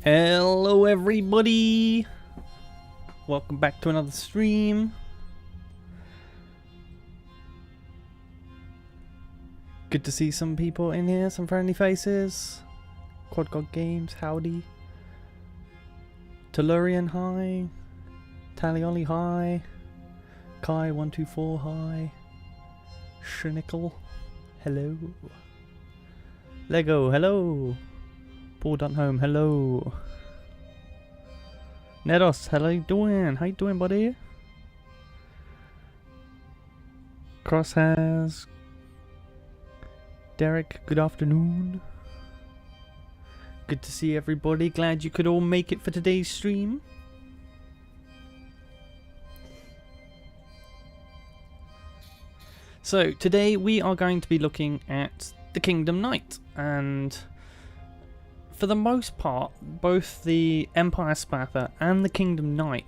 Hello everybody! Welcome back to another stream. Good to see some people in here, some friendly faces. Quad God Games, howdy. Tellurian, hi. Talioli, hi. Kai124, hi. Shinickle, hello. Lego, hello. Paul Dunhome, hello. Nedos, how you doing? How you doing, buddy? Cross has Derek, good afternoon. Good to see everybody. Glad you could all make it for today's stream. So today we are going to be looking at the Kingdom Knight, and for the most part, both the Empire Spather and the Kingdom Knight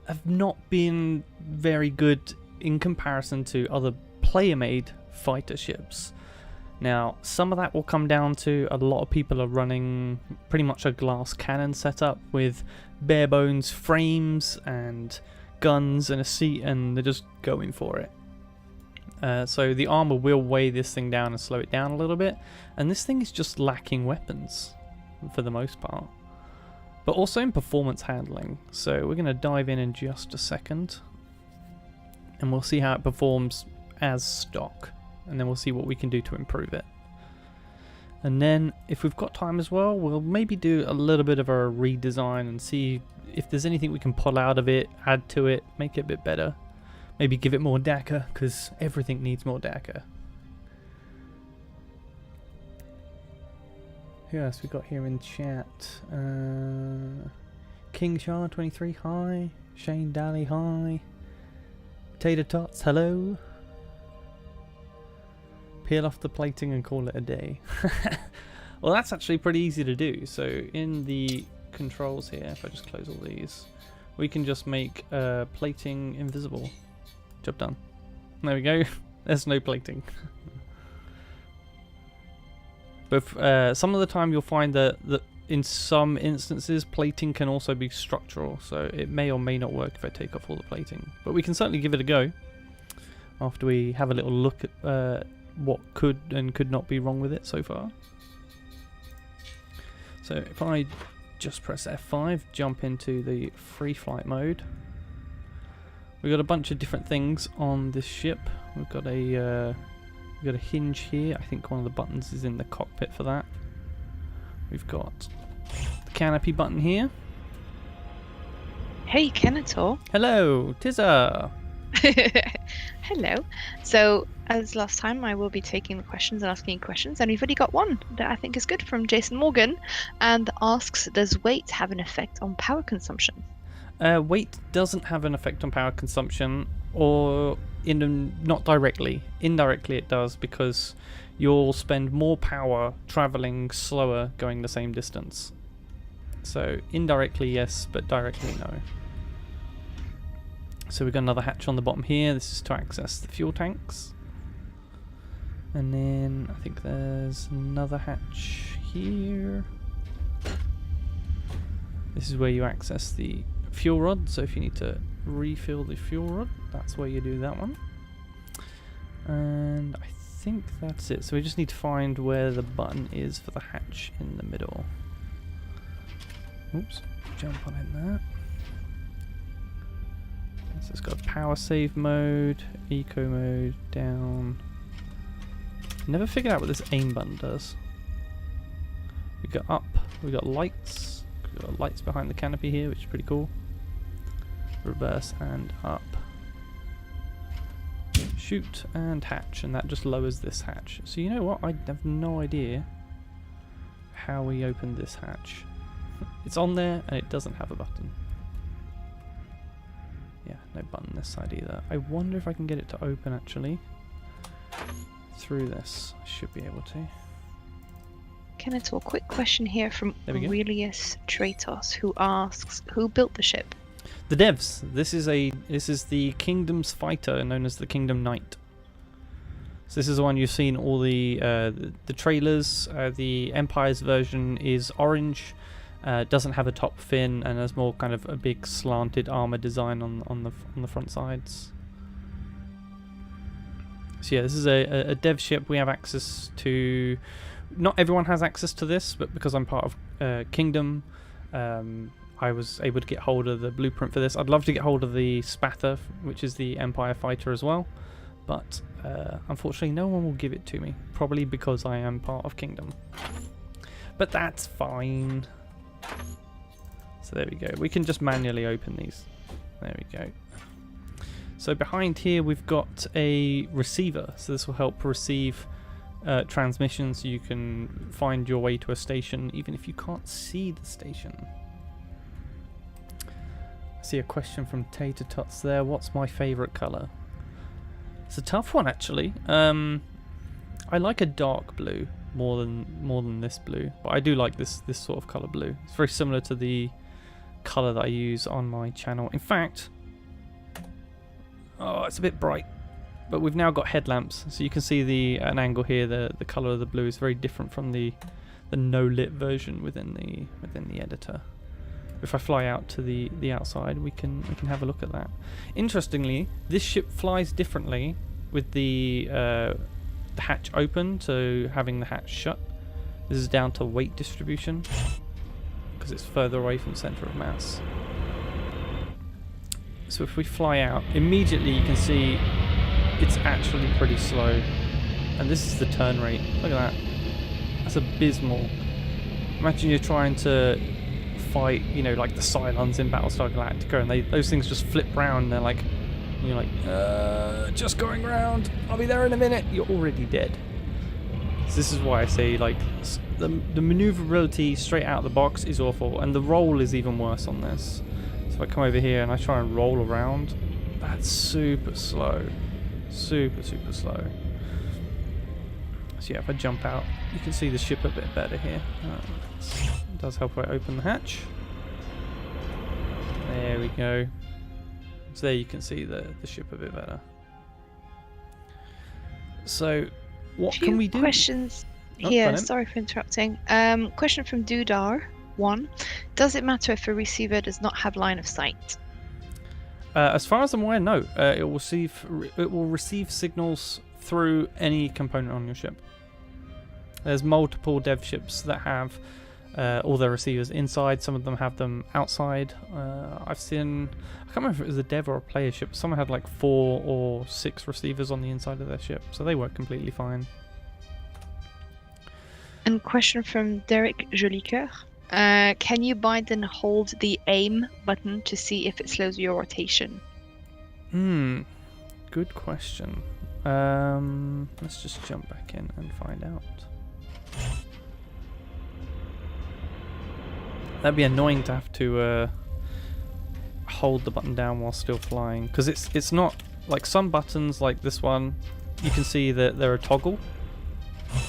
have not been very good in comparison to other player-made fighter ships. Now, some of that will come down to a lot of people are running pretty much a glass cannon setup with bare bones frames and guns and a seat, and they're just going for it. So the armor will weigh this thing down and slow it down a little bit, and this thing is just lacking weapons for the most part, but also in performance handling. So we're going to dive in just a second and we'll see how it performs as stock, and then we'll see what we can do to improve it. And then if we've got time as well, we'll maybe do a little bit of a redesign and see if there's anything we can pull out of it, add to it, make it a bit better. Maybe give it more DACA, because everything needs more DACA. Who else we got here in chat? King Shah 23, hi. Shane Daly, hi. Potato Tots, hello. Peel off the plating and call it a day. Well, that's actually pretty easy to do. So in the controls here, if I just close all these, we can just make plating invisible. Job done. There we go. There's no plating. But some of the time you'll find that in some instances plating can also be structural, so it may or may not work if I take off all the plating. But we can certainly give it a go after we have a little look at what could and could not be wrong with it so far. So if I just press F5, jump into the free flight mode. We've got a bunch of different things on this ship. We've got a hinge here. I think one of the buttons is in the cockpit for that. We've got the canopy button here. Hey, Kenetor. Hello, Tizza. Hello. So, as last time, I will be taking the questions and asking questions, and we've already got one that I think is good from Jason Morgan, and asks, does weight have an effect on power consumption? Weight doesn't have an effect on power consumption, or not directly. Indirectly it does, because you'll spend more power traveling slower going the same distance. So indirectly yes, but directly no. So we've got another hatch on the bottom here. This is to access the fuel tanks. And then I think there's another hatch here. This is where you access the fuel rod, so if you need to refill the fuel rod, that's where you do that one. And I think that's it. So we just need to find where the button is for the hatch in the middle. Oops, jump on in there. So it's got power save mode, eco mode, down. Never figured out what this aim button does. We got up, we got lights. We've got lights behind the canopy here, which is pretty cool. Reverse and up. Shoot and hatch, and that just lowers this hatch. So you know what? I have no idea how we open this hatch. It's on there and it doesn't have a button. Yeah, no button this side either. I wonder if I can get it to open actually. Through this. I should be able to. Kenetor, quick question here from Aurelius Tratos, who asks, who built the ship? The devs. This is the Kingdom's fighter known as the Kingdom Knight. So this is the one you've seen all the trailers. The Empire's version is orange, Doesn't have a top fin, and has more kind of a big slanted armor design on the front sides. So yeah, this is a dev ship. We have access to. Not everyone has access to this, but because I'm part of Kingdom, I was able to get hold of the blueprint for this. I'd love to get hold of the Spather, which is the Empire fighter as well, but unfortunately no one will give it to me, probably because I am part of Kingdom. But that's fine. So there we go. We can just manually open these. There we go. So behind here we've got a receiver, so this will help receive transmissions, so you can find your way to a station even if you can't see the station. I see a question from Tater Tots there. What's my favourite colour? It's a tough one actually. I like a dark blue more than this blue, but I do like this sort of colour blue. It's very similar to the colour that I use on my channel. In fact, oh, it's a bit bright, but we've now got headlamps, so you can see an angle here. The colour of the blue is very different from the no lit version within the editor. If I fly out to the outside, we can have a look at that. Interestingly, this ship flies differently with the hatch open to having the hatch shut. This is down to weight distribution because it's further away from center of mass. So if we fly out, immediately you can see it's actually pretty slow, and this is the turn rate. Look at that. That's abysmal. Imagine you're trying to fight, you know, like the Cylons in Battlestar Galactica, and those things just flip round, and they're like, you're like, just going round, I'll be there in a minute. You're already dead. So this is why I say, like, the maneuverability straight out of the box is awful, and the roll is even worse on this. So if I come over here and I try and roll around, that's super slow. Super slow. So yeah, if I jump out, you can see the ship a bit better here. It does help if I open the hatch. There we go. So there you can see the ship a bit better. So what can we do? Questions here. Sorry for interrupting. Question from Dudar 1. Does it matter if a receiver does not have line of sight? As far as I'm aware, no. It will receive signals through any component on your ship. There's multiple dev ships that have all their receivers inside. Some of them have them outside. I've seen, I can't remember if it was a dev or a player ship. Some had like 4 or 6 receivers on the inside of their ship, so they work completely fine. And question from Derek Jolicoeur. Can you bind and hold the aim button to see if it slows your rotation? Good question. Let's just jump back in and find out. That'd be annoying to have to hold the button down while still flying, because it's not like some buttons like this one. You can see that they're a toggle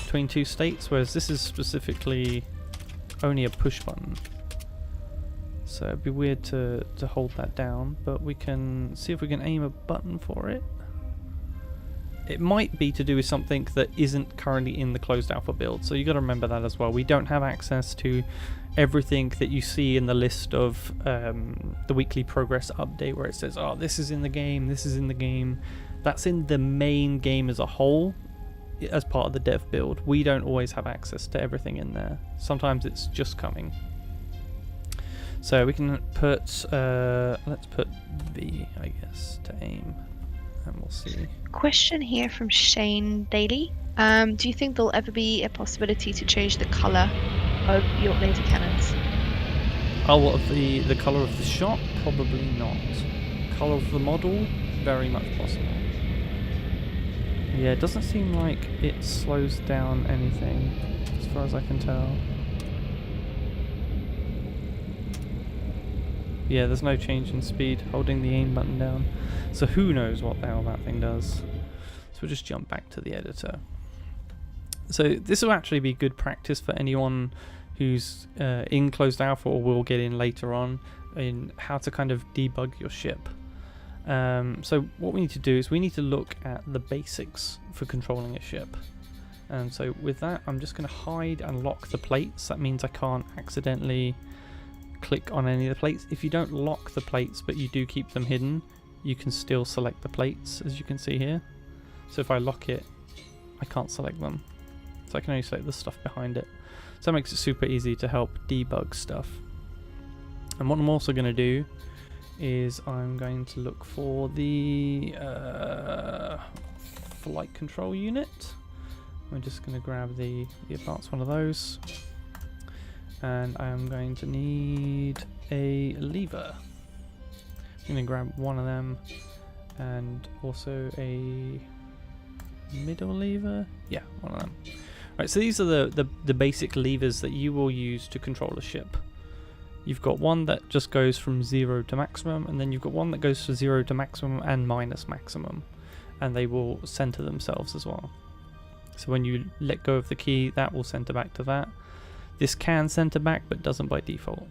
between 2 states, whereas this is specifically only a push button. So it'd be weird to hold that down, but we can see if we can aim a button for it. It might be to do with something that isn't currently in the closed alpha build, so you got to remember that as well. We don't have access to everything that you see in the list of the weekly progress update where it says, oh, this is in the game, this is in the game. That's in the main game as a whole, as part of the dev build. We don't always have access to everything in there. Sometimes it's just coming. So we can put, let's put V, I guess, to aim, and we'll see. Question here from Shane Daly. Do you think there'll ever be a possibility to change the colour of your laser cannons? Oh, what, of the colour of the shot? Probably not. Colour of the model? Very much possible. Yeah, it doesn't seem like it slows down anything, as far as I can tell. Yeah, there's no change in speed holding the aim button down. So who knows what the hell that thing does. So we'll just jump back to the editor. So this will actually be good practice for anyone who's in closed alpha or will get in later on, in how to kind of debug your ship. So what we need to do is we need to look at the basics for controlling a ship. And so with that, I'm just going to hide and lock the plates. That means I can't accidentally click on any of the plates. If you don't lock the plates but you do keep them hidden, you can still select the plates, as you can see here. So if I lock it, I can't select them. So I can only select the stuff behind it. So that makes it super easy to help debug stuff. And what I'm also going to do is I'm going to look for the flight control unit. I'm just going to grab the advanced one of those. And I'm going to need a lever. I'm going to grab one of them and also a middle lever. Yeah, one of them. Right, so these are the basic levers that you will use to control a ship. You've got one that just goes from 0 to maximum, and then you've got one that goes from 0 to maximum and minus maximum, and they will center themselves as well. So when you let go of the key, that will center back to that. This can center back, but doesn't by default.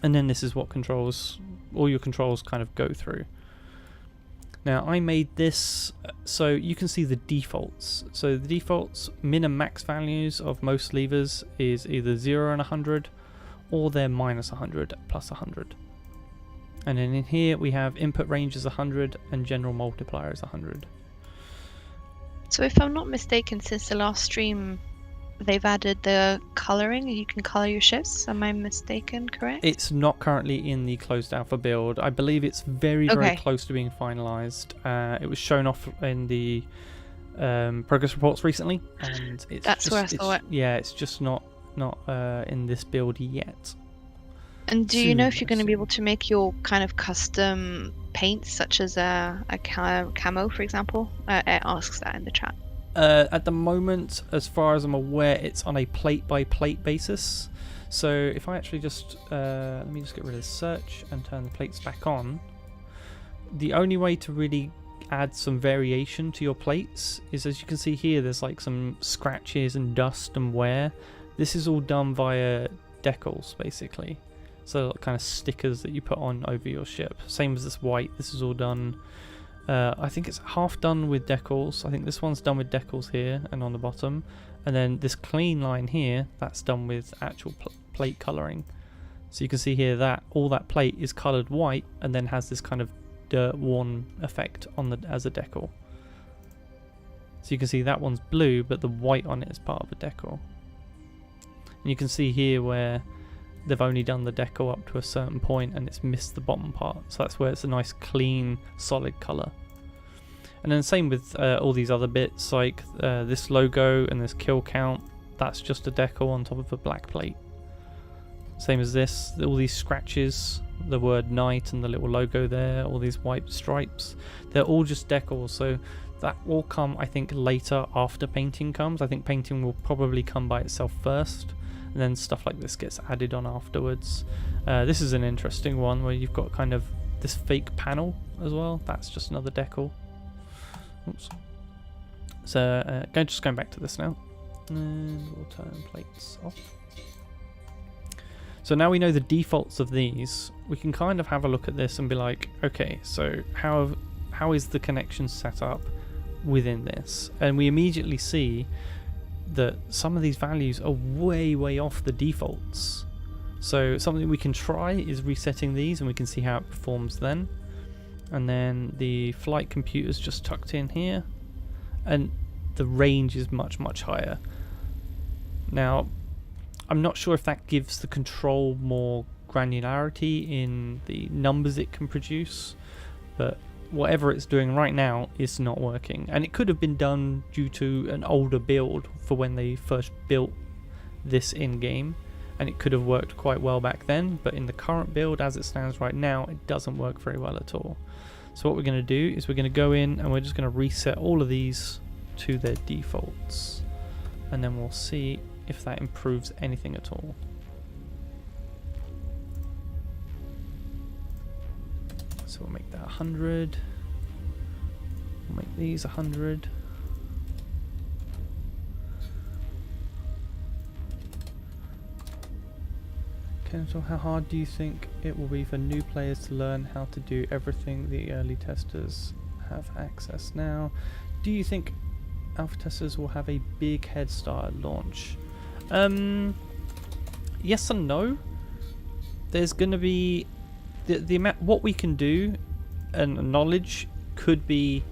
And then this is what controls, all your controls kind of go through. Now I made this so you can see the defaults. So the defaults, min and max values of most levers is either 0 and 100, or they're minus 100 plus 100. And then in here we have input range is 100 and general multiplier is 100. So if I'm not mistaken, since the last stream, they've added the coloring. You can color your ships. Am I mistaken, correct? It's not currently in the closed alpha build. I believe it's very close to being finalized. It was shown off in the progress reports recently, and it's That's where I saw it. Yeah, it's just not in this build yet. And do you know if you're going to be able to make your kind of custom paints, such as a camo, for example? It asks that in the chat. At the moment, as far as I'm aware, it's on a plate by plate basis. So if I actually just let me just get rid of the search and turn the plates back on. The only way to really add some variation to your plates is, as you can see here, there's like some scratches and dust and wear. This is all done via decals, basically. So kind of stickers that you put on over your ship. Same as this white. This is all done. I think it's half done with decals. I think this one's done with decals here and on the bottom, and then this clean line here, that's done with actual plate coloring. So you can see here that all that plate is colored white and then has this kind of dirt worn effect on the as a decal. So you can see that one's blue, but the white on it is part of a decal. And you can see here where they've only done the decal up to a certain point and it's missed the bottom part, so that's where it's a nice clean solid color. And then same with all these other bits, like this logo and this kill count, that's just a decal on top of a black plate. Same as this, all these scratches, the word night and the little logo there, all these white stripes, they're all just decals. So that will come, I think, later after painting comes. I think painting will probably come by itself first, and then stuff like this gets added on afterwards. This is an interesting one where you've got kind of this fake panel as well. That's just another decal. Oops. So just going back to this now, and we'll turn plates off. So now we know the defaults of these, we can kind of have a look at this and be like, okay, so how is the connection set up within this? And we immediately see that some of these values are way off the defaults. So something we can try is resetting these, and we can see how it performs then. And then the flight computer's just tucked in here, and the range is much higher. Now I'm not sure if that gives the control more granularity in the numbers it can produce, but whatever it's doing right now is not working. And it could have been done due to an older build for when they first built this in-game, and it could have worked quite well back then, but in the current build as it stands right now, it doesn't work very well at all. So what we're going to do is we're going to go in and we're just going to reset all of these to their defaults, and then we'll see if that improves anything at all. So we'll make that 100. We'll make these 100. Kenetor, how hard do you think it will be for new players to learn how to do everything the early testers have access now? Do you think alpha testers will have a big head start at launch? Yes and no. there's going to be the amount what we can do, and knowledge could be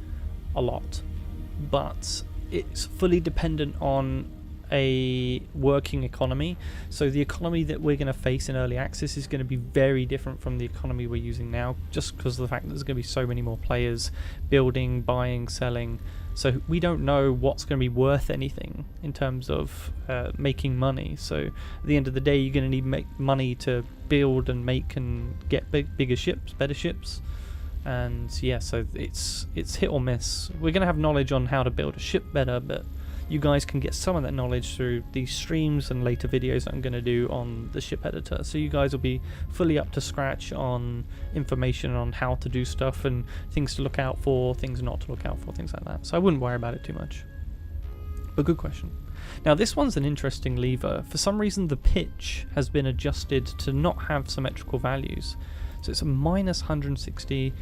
a lot, but it's fully dependent on a working economy. So the economy that we're going to face in early access is going to be very different from the economy we're using now, just because of the fact that there's going to be so many more players building, buying, selling. So we don't know what's going to be worth anything in terms of making money. So at the end of the day, you're going to need money to build and make and get bigger ships, better ships. And yeah, so it's hit or miss. We're going to have knowledge on how to build a ship better, but you guys can get some of that knowledge through these streams and later videos that I'm going to do on the ship editor. So you guys will be fully up to scratch on information on how to do stuff and things to look out for, things not to look out for, things like that. So I wouldn't worry about it too much. But good question. Now this one's an interesting lever. For some reason the pitch has been adjusted to not have symmetrical values. So it's a minus 160,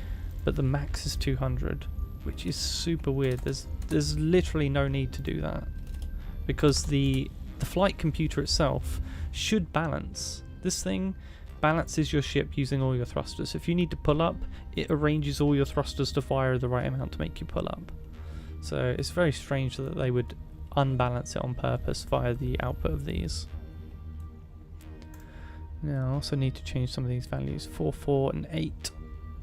but the max is 200. Which is super weird. There's literally no need to do that, because the flight computer itself should balance. This thing balances your ship using all your thrusters. If you need to pull up, it arranges all your thrusters to fire the right amount to make you pull up. So it's very strange that they would unbalance it on purpose via the output of these. Now I also need to change some of these values, 4, 4 and 8.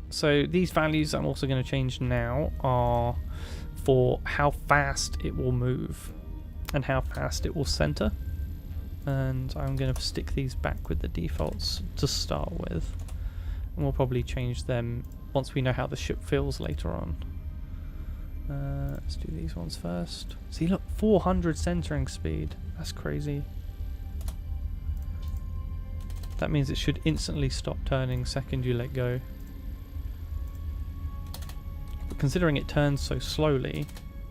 So these values I'm also going to change now are for how fast it will move and how fast it will center. And I'm going to stick these back with the defaults to start with. And we'll probably change them once we know how the ship feels later on. Let's do these ones first. See, look, 400 centering speed. That's crazy. That means it should instantly stop turning second you let go. But considering it turns so slowly,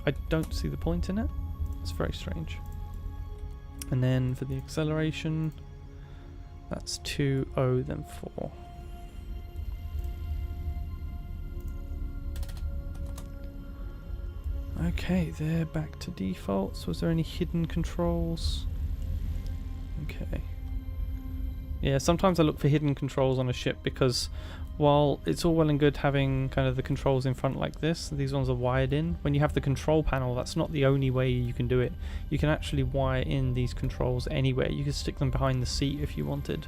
I don't see the point in it. It's very strange. And then for the acceleration, that's 2.0 then 4. Okay, they're back to defaults. Was there any hidden controls? Okay. Yeah, sometimes I look for hidden controls on a ship because while it's all well and good having kind of the controls in front like this, these ones are wired in. When you have the control panel, that's not the only way you can do it. You can actually wire in these controls anywhere. You can stick them behind the seat if you wanted.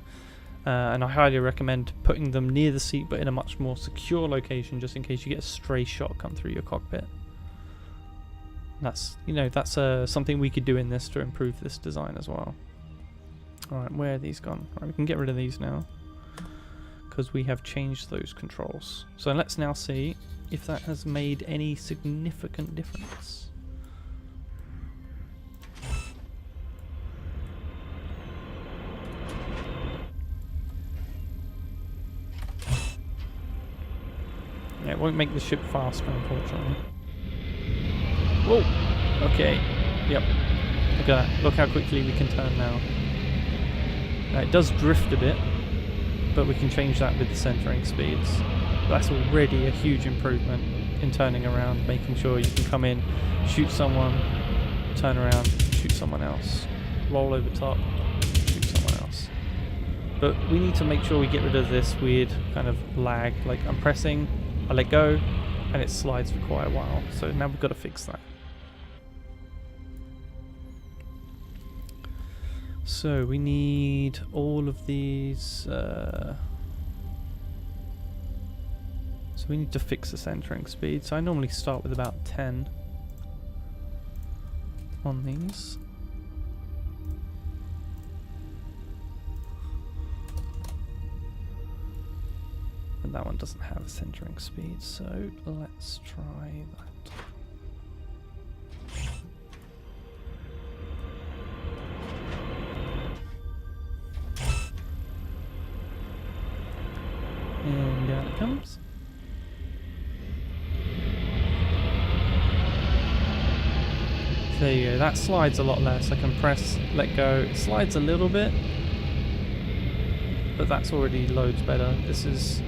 And I highly recommend putting them near the seat but in a much more secure location, just in case you get a stray shot come through your cockpit. That's, you know, that's something we could do in this to improve this design as well. Alright, where are these gone? Alright, we can get rid of these now, because we have changed those controls. So let's now see if that has made any significant difference. Yeah, it won't make the ship faster, unfortunately. Whoa! Okay. Yep. Look at that. Look how quickly we can turn now. Now it does drift a bit, but we can change that with the centering speeds. That's already a huge improvement in turning around, making sure you can come in, shoot someone, turn around, shoot someone else, roll over top, shoot someone else. But we need to make sure we get rid of this weird kind of lag, like I'm pressing, I let go, and it slides for quite a while. So now we've got to fix that. So we need all of these, so we need to fix the centering speed. So I normally start with about 10 on these. And that one doesn't have a centering speed, so let's try that. And down it comes. So there you go, that slides a lot less. I can press, let go, it slides a little bit, but that's already loads better. This is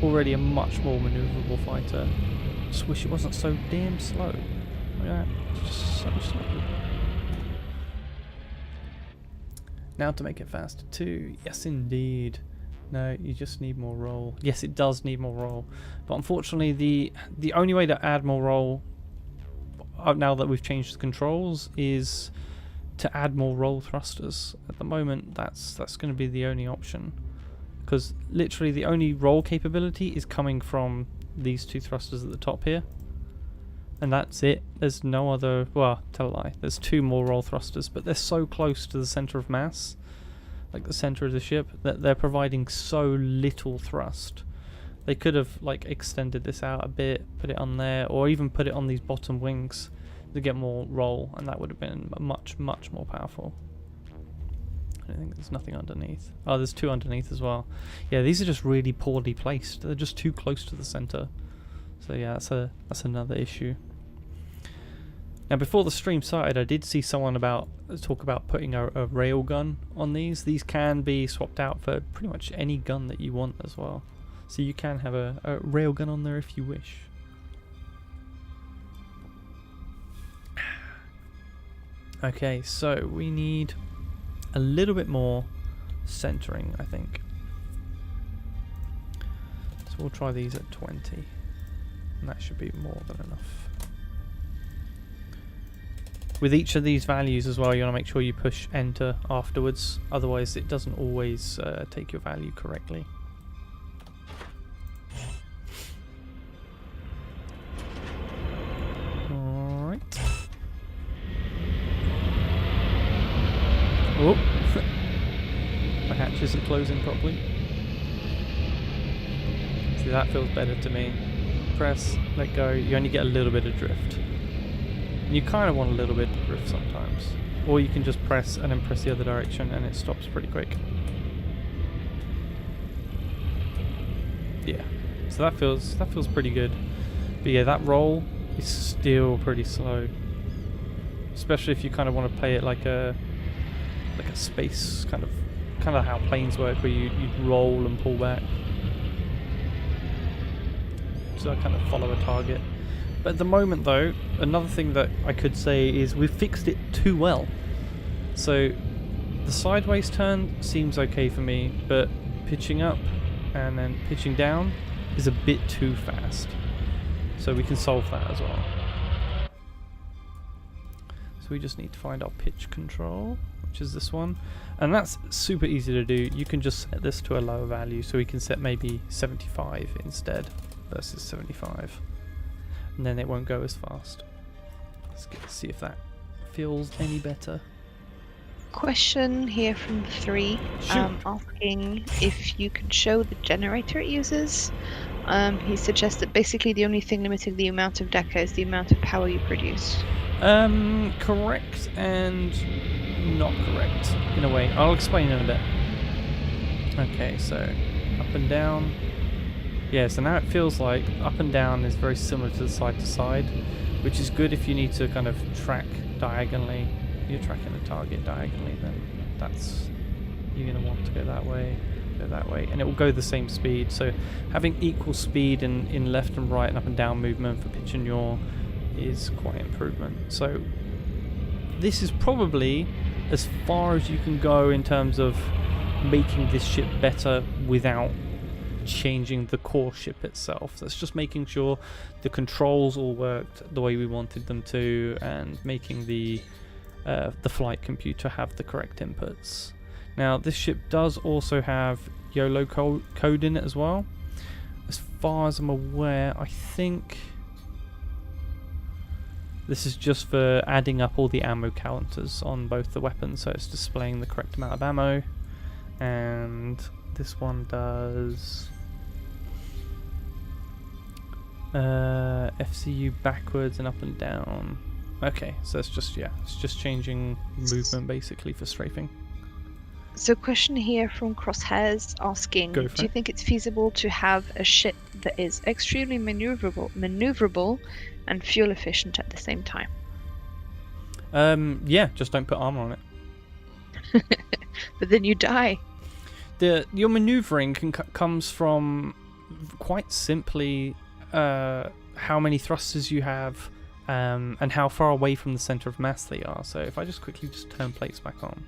already a much more maneuverable fighter. Just wish it wasn't so damn slow. Look at that, it's just so slow. Now to make it faster too, yes indeed. No, you just need more roll. Yes, it does need more roll. But unfortunately, the only way to add more roll, now that we've changed the controls, is to add more roll thrusters. At the moment, that's going to be the only option. Because literally the only roll capability is coming from these two thrusters at the top here. And that's it. There's no other... Well, tell a lie. There's two more roll thrusters, but they're so close to the center of mass, like the center of the ship, that they're providing so little thrust. They could have like extended this out a bit, put it on there, or even put it on these bottom wings to get more roll, and that would have been much more powerful. I think there's nothing underneath. Oh, there's two underneath as well. Yeah, these are just really poorly placed. They're just too close to the center. So yeah, that's another issue. Now, before the stream started, I did see someone talk about putting a rail gun on these. These can be swapped out for pretty much any gun that you want as well. So you can have a rail gun on there if you wish. Okay, so we need a little bit more centering, I think. So we'll try these at 20. And that should be more than enough. With each of these values as well, you want to make sure you push enter afterwards, otherwise it doesn't always take your value correctly. Alright. Oh! My hatch isn't closing properly. See, that feels better to me. Press, let go, you only get a little bit of drift. You kind of want a little bit of drift sometimes. Or you can just press and then press the other direction and it stops pretty quick. Yeah. So that feels pretty good. But yeah, that roll is still pretty slow. Especially if you kind of want to play it like a space kind of how planes work, where you roll and pull back. So I kind of follow a target. But at the moment though, another thing that I could say is we've fixed it too well. So the sideways turn seems okay for me, but pitching up and then pitching down is a bit too fast. So we can solve that as well. So we just need to find our pitch control, which is this one. And that's super easy to do. You can just set this to a lower value, so we can set maybe 75 instead versus 75. And then it won't go as fast. Let's see if that feels any better. Question here from 3, asking if you can show the generator it uses. He suggests that basically the only thing limiting the amount of deca is the amount of power you produce. Correct and not correct in a way. I'll explain in a bit. Okay, so up and down. Yeah, so now it feels like up and down is very similar to the side, which is good if you need to kind of track diagonally. If you're tracking the target diagonally, then you're going to want to go that way, and it will go the same speed. So having equal speed in left and right and up and down movement for pitch and yaw is quite an improvement. So this is probably as far as you can go in terms of making this ship better without changing the core ship itself. That's just making sure the controls all worked the way we wanted them to, and making the flight computer have the correct inputs. Now this ship does also have YOLO code in it as well. As far as I'm aware, I think this is just for adding up all the ammo counters on both the weapons, so it's displaying the correct amount of ammo. And this one does FCU backwards and up and down. Okay, so it's just changing movement basically for strafing. So question here from Crosshairs asking, do you think it's feasible to have a ship that is extremely maneuverable and fuel efficient at the same time? Yeah, just don't put armor on it. But then you die. Your maneuvering comes from quite simply how many thrusters you have and how far away from the center of mass they are. So if I just quickly turn plates back on,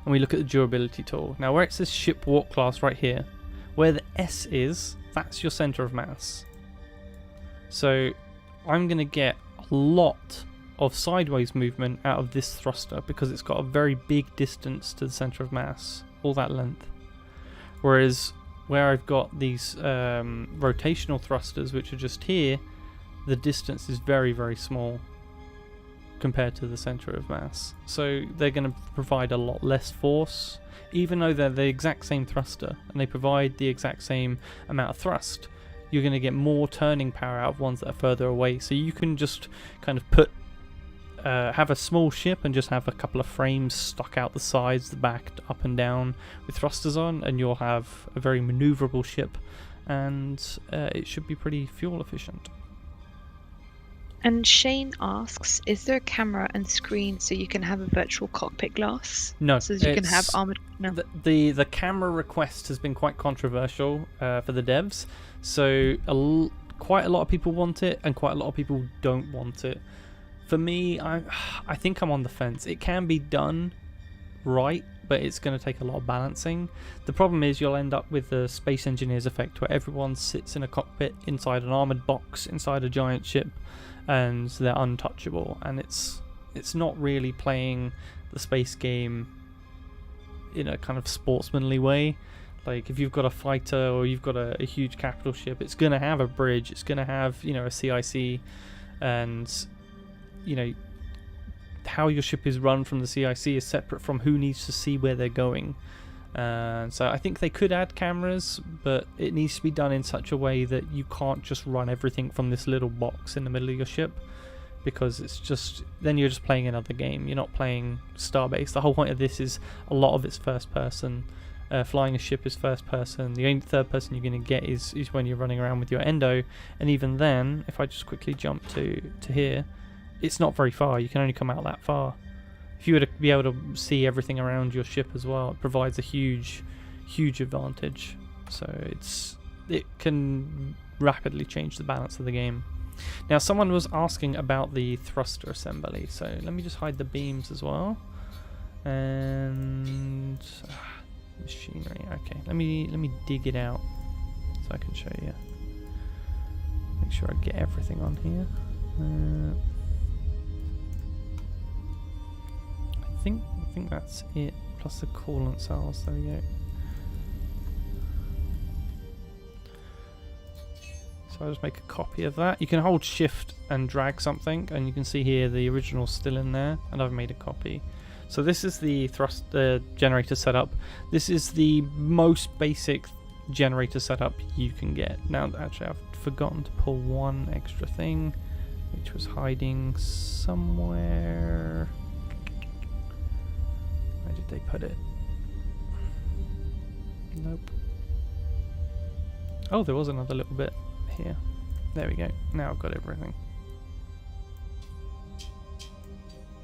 and we look at the durability tool. Now where it says ship warp class right here, where the S is, that's your center of mass. So I'm going to get a lot of sideways movement out of this thruster because it's got a very big distance to the center of mass, all that length. Whereas where I've got these rotational thrusters, which are just here, the distance is very, very small compared to the center of mass. So they're going to provide a lot less force, even though they're the exact same thruster and they provide the exact same amount of thrust. You're going to get more turning power out of ones that are further away. So you can just kind of put have a small ship and just have a couple of frames stuck out the sides, the back, up and down with thrusters on, and you'll have a very maneuverable ship, and it should be pretty fuel efficient. And Shane asks, is there a camera and screen so you can have a virtual cockpit glass? No. So you can have armored... No. The camera request has been quite controversial for the devs. So quite a lot of people want it and quite a lot of people don't want it. For me, I think I'm on the fence. It can be done right, but it's going to take a lot of balancing. The problem is you'll end up with the Space Engineers effect where everyone sits in a cockpit inside an armoured box inside a giant ship and they're untouchable, and it's not really playing the space game in a kind of sportsmanly way. Like if you've got a fighter or you've got a huge capital ship, it's going to have a bridge, it's going to have, you know, a CIC, and you know, how your ship is run from the CIC is separate from who needs to see where they're going. So I think they could add cameras, but it needs to be done in such a way that you can't just run everything from this little box in the middle of your ship, because it's just, then you're just playing another game. You're not playing Starbase. The whole point of this is a lot of it's first person. Flying a ship is first person. The only third person you're going to get is when you're running around with your endo, and even then, if I just quickly jump to here, it's not very far. You can only come out that far. If you were to be able to see everything around your ship as well, it provides a huge advantage. So it can rapidly change the balance of the game. Now someone was asking about the thruster assembly, so let me just hide the beams as well. And machinery. Okay, let me dig it out so I can show you. Make sure I get everything on here. I think that's it, plus the coolant cells. There we go. So I'll just make a copy of that. You can hold shift and drag something, and you can see here the original's still in there, and I've made a copy. So this is the generator setup. This is the most basic generator setup you can get. Now actually I've forgotten to pull one extra thing, which was hiding somewhere. Where did they put it? Nope. Oh, there was another little bit here. There we go. Now I've got everything.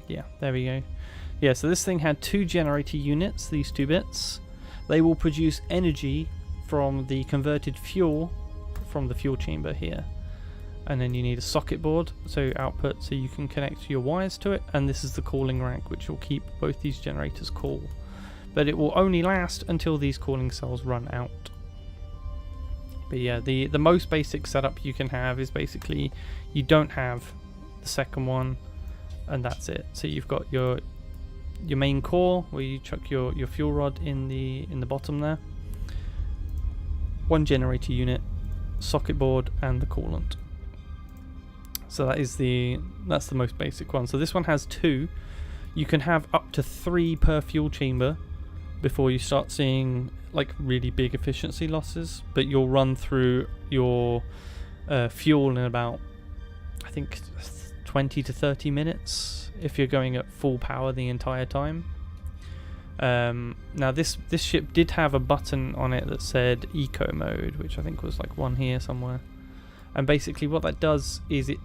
Yeah, there we go. Yeah, so this thing had two generator units, these two bits. They will produce energy from the converted fuel from the fuel chamber here. And then you need a socket board, so output, so you can connect your wires to it, and this is the cooling rack, which will keep both these generators cool. But it will only last until these cooling cells run out. But yeah, the most basic setup you can have is basically you don't have the second one, and that's it. So you've got your main core where you chuck your fuel rod in the bottom there. One generator unit, socket board, and the coolant. So that's the most basic one. So this one has two. You can have up to 3 per fuel chamber before you start seeing like really big efficiency losses. But you'll run through your fuel in about, I think, 20 to 30 minutes if you're going at full power the entire time. Now this ship did have a button on it that said eco mode, which I think was like one here somewhere. And basically what that does is it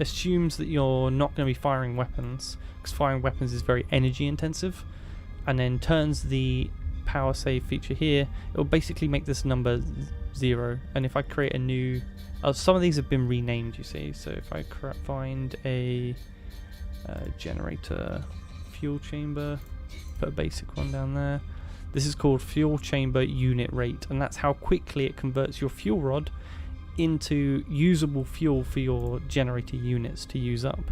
assumes that you're not going to be firing weapons, because firing weapons is very energy intensive, and then turns the power save feature here. It will basically make this number 0, and if I create a new... some of these have been renamed, you see, so if I find a generator fuel chamber, put a basic one down there. This is called fuel chamber unit rate, and that's how quickly it converts your fuel rod into usable fuel for your generator units to use up.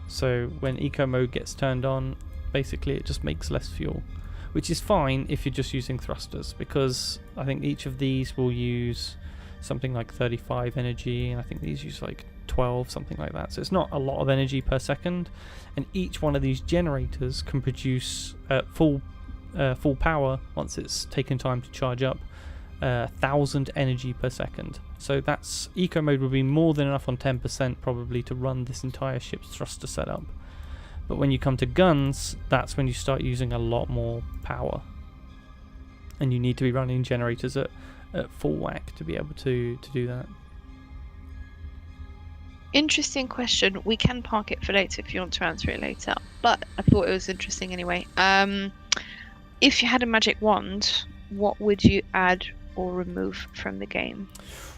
So when eco mode gets turned on, basically it just makes less fuel, which is fine if you're just using thrusters, because I think each of these will use something like 35 energy, and I think these use like 12, something like that. So it's not a lot of energy per second, and each one of these generators can produce full power once it's taken time to charge up, 1,000 energy per second. So that's eco mode would be more than enough on 10% probably to run this entire ship's thruster setup. But when you come to guns, that's when you start using a lot more power, and you need to be running generators at full whack to be able to do that. Interesting question. We can park it for later if you want to answer it later, but I thought it was interesting anyway. If you had a magic wand, what would you add or remove from the game?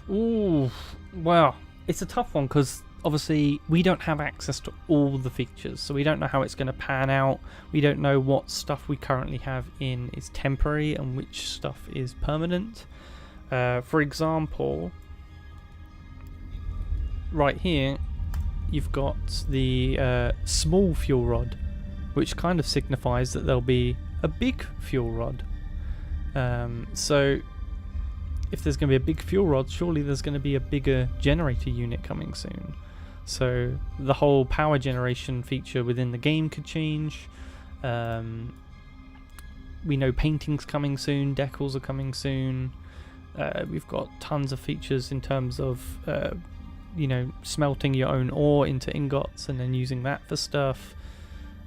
Ooh, well, it's a tough one because obviously we don't have access to all the features, so we don't know how it's going to pan out. We don't know what stuff we currently have in is temporary and which stuff is permanent. For example, right here you've got the small fuel rod, which kind of signifies that there'll be a big fuel rod. So if there's going to be a big fuel rod, surely there's going to be a bigger generator unit coming soon. So the whole power generation feature within the game could change. We know painting's coming soon, decals are coming soon. We've got tons of features in terms of smelting your own ore into ingots and then using that for stuff.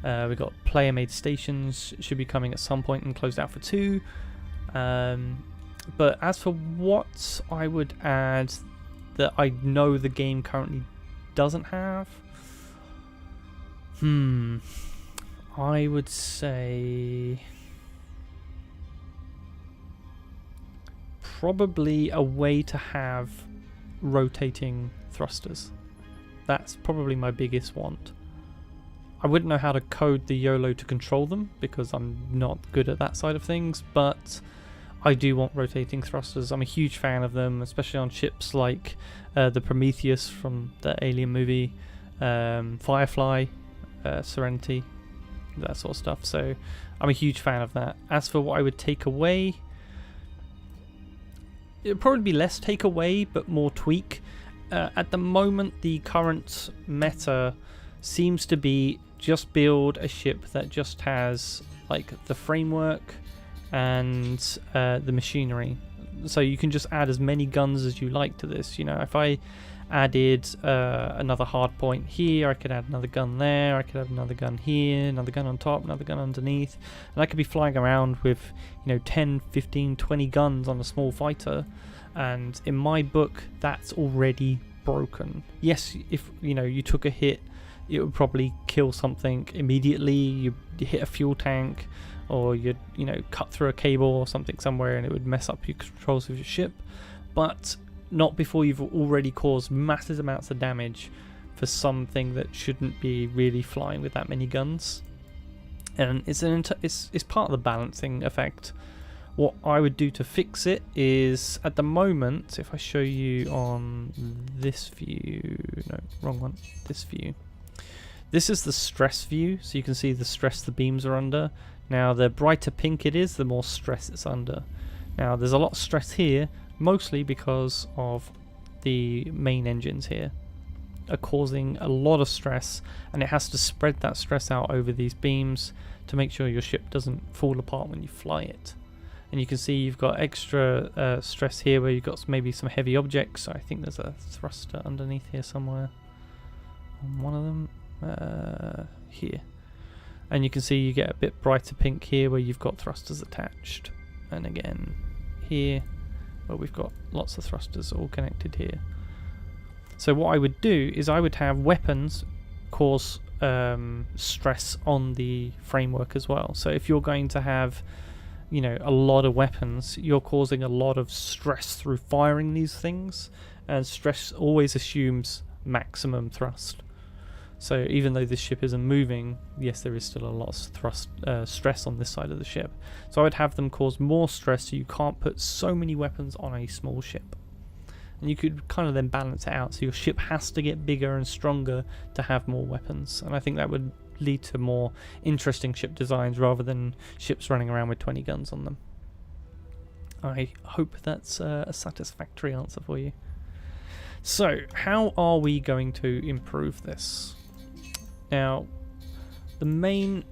We've got player made stations, should be coming at some point and closed out for 2. But as for what I would add that I know the game currently doesn't have, I would say probably a way to have rotating thrusters. That's probably my biggest want. I wouldn't know how to code the YOLO to control them because I'm not good at that side of things, but I do want rotating thrusters. I'm a huge fan of them, especially on ships like the Prometheus from the Alien movie, Firefly, Serenity, that sort of stuff. So I'm a huge fan of that. As for what I would take away, it would probably be less take away but more tweak. At the moment, the current meta seems to be just build a ship that just has like the framework and the machinery, so you can just add as many guns as you like to this. If I added another hard point here, I could add another gun there, I could add another gun here, another gun on top, another gun underneath, and I could be flying around with 10, 15, 20 guns on a small fighter. And in my book, that's already broken. Yes, if you took a hit, it would probably kill something immediately. You hit a fuel tank, or you'd cut through a cable or something somewhere, and it would mess up your controls of your ship. But not before you've already caused massive amounts of damage for something that shouldn't be really flying with that many guns. And it's part of the balancing effect. What I would do to fix it is, at the moment, if I show you on this view, no, wrong one, this view. This is the stress view, so you can see the stress the beams are under. Now, the brighter pink it is, the more stress it's under. Now, there's a lot of stress here, mostly because of the main engines here are causing a lot of stress, and it has to spread that stress out over these beams to make sure your ship doesn't fall apart when you fly it. And you can see you've got extra stress here where you've got maybe some heavy objects. So I think there's a thruster underneath here somewhere on one of them, here. And you can see you get a bit brighter pink here where you've got thrusters attached, and again here where we've got lots of thrusters all connected here. So what I would do is I would have weapons cause stress on the framework as well. So if you're going to have a lot of weapons, you're causing a lot of stress through firing these things, and stress always assumes maximum thrust. So even though this ship isn't moving, yes, there is still a lot of stress on this side of the ship. So I would have them cause more stress so you can't put so many weapons on a small ship. And you could kind of then balance it out, so your ship has to get bigger and stronger to have more weapons. And I think that would lead to more interesting ship designs rather than ships running around with 20 guns on them. I hope that's a satisfactory answer for you. So, how are we going to improve this? Now, the main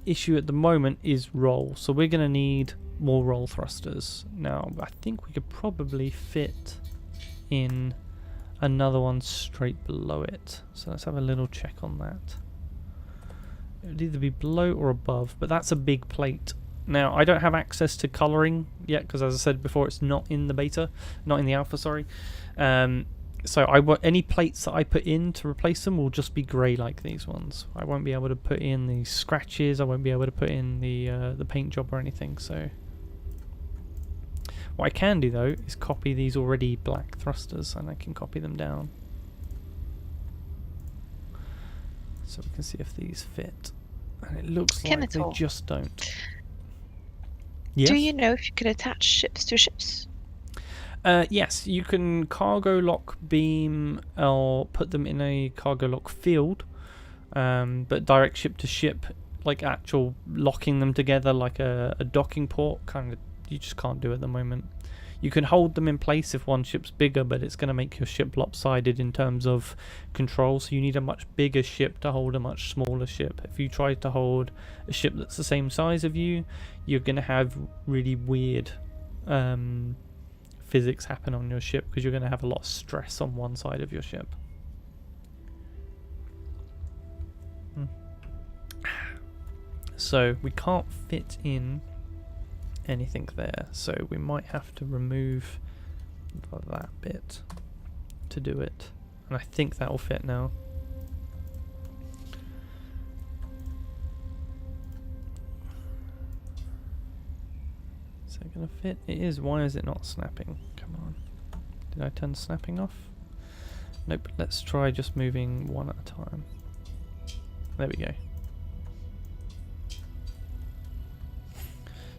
issue at the moment is roll, so we're going to need more roll thrusters. Now, I think we could probably fit in another one straight below it. So let's have a little check on that. It would either be below or above, but that's a big plate. Now, I don't have access to colouring yet, because as I said before, it's not in the beta, not in the alpha, sorry. So any plates that I put in to replace them will just be grey like these ones. I won't be able to put in the scratches, I won't be able to put in the paint job or anything. So what I can do though is copy these already black thrusters, and I can copy them down. So we can see if these fit. And it looks like Kenetor, they just don't. Yes? do you know if you could attach ships to ships? Yes, you can cargo lock beam or put them in a cargo lock field, but direct ship to ship, like actual locking them together like a docking port, kind of, you just can't do at the moment. You can hold them in place if one ship's bigger, but it's going to make your ship lopsided in terms of control, so you need a much bigger ship to hold a much smaller ship. If you try to hold a ship that's the same size of you, you're going to have really weird physics happen on your ship, because you're going to have a lot of stress on one side of your ship. So we can't fit in anything there, so we might have to remove that bit to do it, and I think that will fit now. Is that gonna fit? It is. Why is it not snapping? Come on. Did I turn snapping off? Nope. Let's try just moving one at a time. There we go.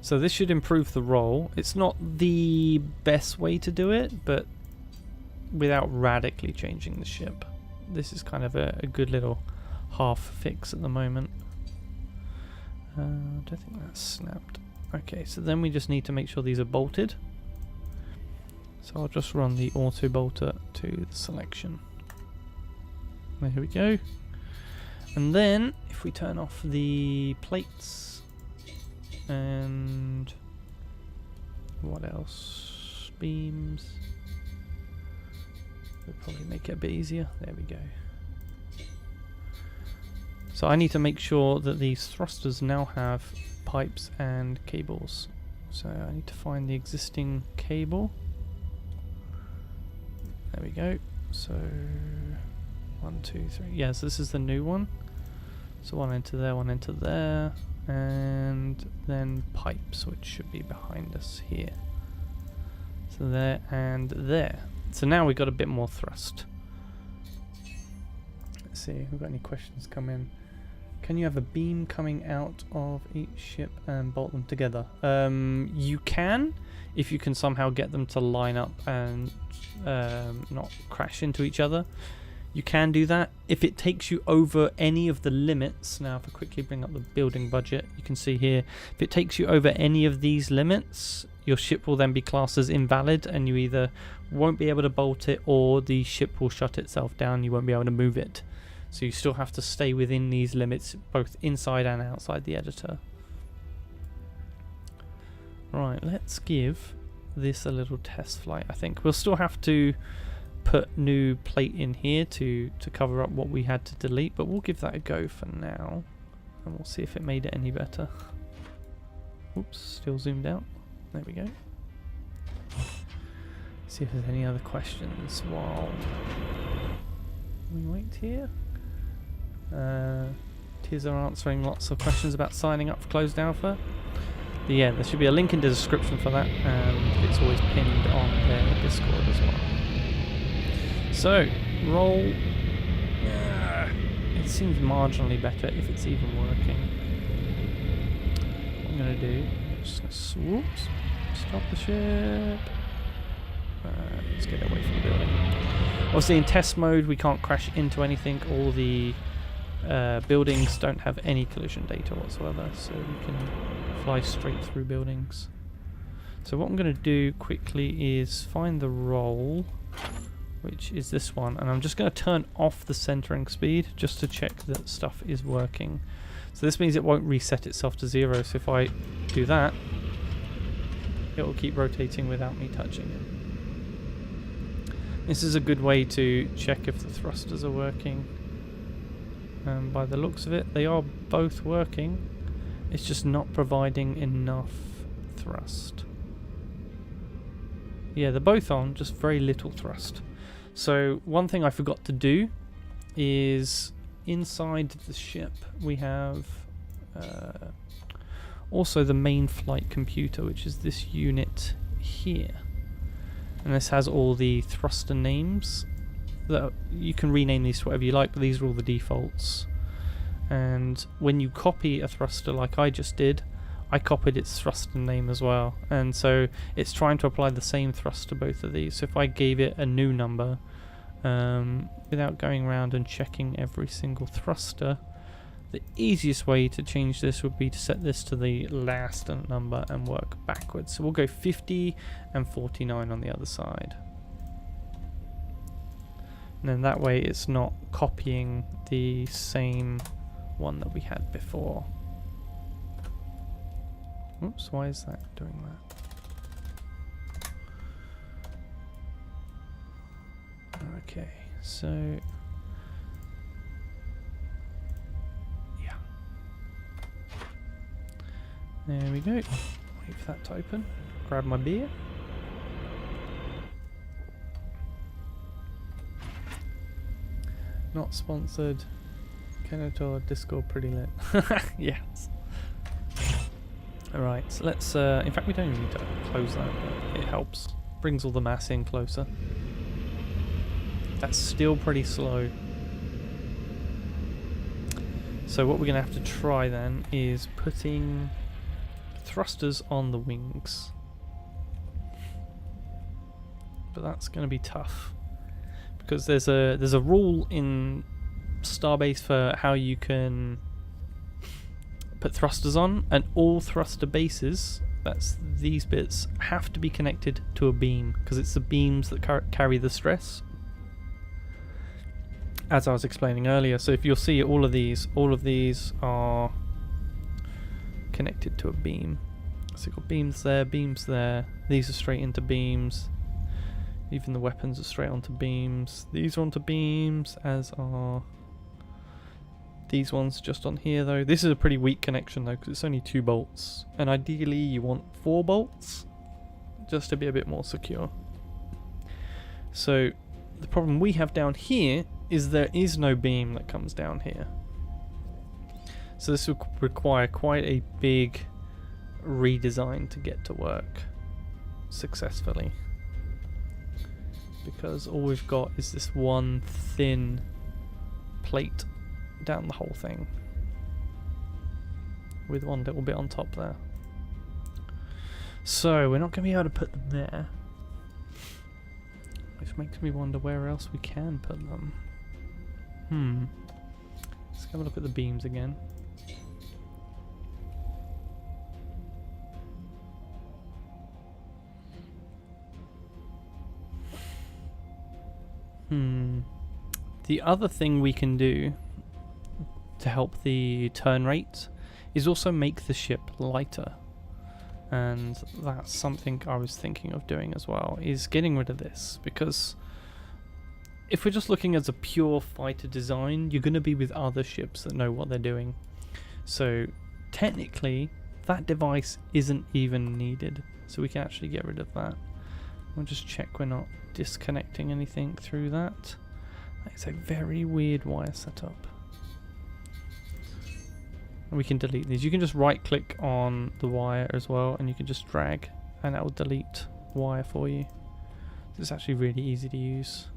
So this should improve the roll. It's not the best way to do it, but without radically changing the ship. This is kind of a good little half fix at the moment. I don't think that's snapped. Okay, so then we just need to make sure these are bolted. So I'll just run the auto bolter to the selection. There we go. And then if we turn off the plates and what else? Beams. We'll probably make it a bit easier. There we go. So I need to make sure that these thrusters now have pipes and cables. So I need to find the existing cable. There we go. So 1, 2, 3. Yes, this is the new one. So one into there, and then pipes, which should be behind us here. So there and there. So now we've got a bit more thrust. Let's see if we've got any questions come in. Can you have a beam coming out of each ship and bolt them together? You can, if you can somehow get them to line up and not crash into each other. You can do that. If it takes you over any of the limits, now if I quickly bring up the building budget, you can see here, if it takes you over any of these limits, your ship will then be classed as invalid, and you either won't be able to bolt it, or the ship will shut itself down, you won't be able to move it. So you still have to stay within these limits, both inside and outside the editor. Right, let's give this a little test flight. I think we'll still have to put new plate in here to cover up what we had to delete, but we'll give that a go for now, and we'll see if it made it any better. Oops, still zoomed out. There we go. See if there's any other questions while we wait here. Tiz are answering lots of questions about signing up for closed alpha. But yeah, there should be a link in the description for that, and it's always pinned on their Discord as well. So, roll. it seems marginally better if it's even working. What I'm going to do, just gonna stop the ship. Let's get away from the building. Obviously in test mode we can't crash into anything. All the buildings don't have any collision data whatsoever, so we can fly straight through buildings. So what I'm going to do quickly is find the roll, which is this one, and I'm just going to turn off the centering speed just to check that stuff is working. So this means it won't reset itself to 0, so if I do that, it will keep rotating without me touching it. This is a good way to check if the thrusters are working. By the looks of it, they are both working. It's just not providing enough thrust. Yeah, they're both on, just very little thrust. So one thing I forgot to do is inside the ship we have also the main flight computer, which is this unit here. And this has all the thruster names. That you can rename these to whatever you like, but these are all the defaults. And when you copy a thruster like I just did, I copied its thruster name as well, and so it's trying to apply the same thrust to both of these. So if I gave it a new number, without going around and checking every single thruster, the easiest way to change this would be to set this to the last number and work backwards. So we'll go 50 and 49 on the other side. And then that way it's not copying the same one that we had before. Oops, why is that doing that? Okay, so yeah. There we go. Wait for that to open. Grab my beer. Not sponsored. Kenetor, Discord pretty lit. Yes. Alright, so let's, in fact we don't even need to close that, but it helps. Brings all the mass in closer. That's still pretty slow. So what we're going to have to try then is putting thrusters on the wings. But that's going to be tough. Because there's a rule in Starbase for how you can put thrusters on, and all thruster bases, that's these bits, have to be connected to a beam, because it's the beams that carry the stress, as I was explaining earlier. So if you'll see all of these are connected to a beam. So you've got beams there, these are straight into beams. Even the weapons are straight onto beams. These are onto beams, as are these ones just on here though. This is a pretty weak connection though, because it's only 2 bolts. And ideally you want 4 bolts, just to be a bit more secure. So the problem we have down here is there is no beam that comes down here. So this would require quite a big redesign to get to work successfully. Because all we've got is this one thin plate down the whole thing, with one little bit on top there. So we're not going to be able to put them there, which makes me wonder where else we can put them. Let's have a look at the beams again. The other thing we can do to help the turn rate is also make the ship lighter, and that's something I was thinking of doing as well, is getting rid of this, because if we're just looking as a pure fighter design, you're going to be with other ships that know what they're doing. So technically that device isn't even needed, so we can actually get rid of that. We'll just check we're not disconnecting anything through that. It's a very weird wire setup. And we can delete these. You can just right click on the wire as well, and you can just drag and that will delete wire for you. It's actually really easy to use.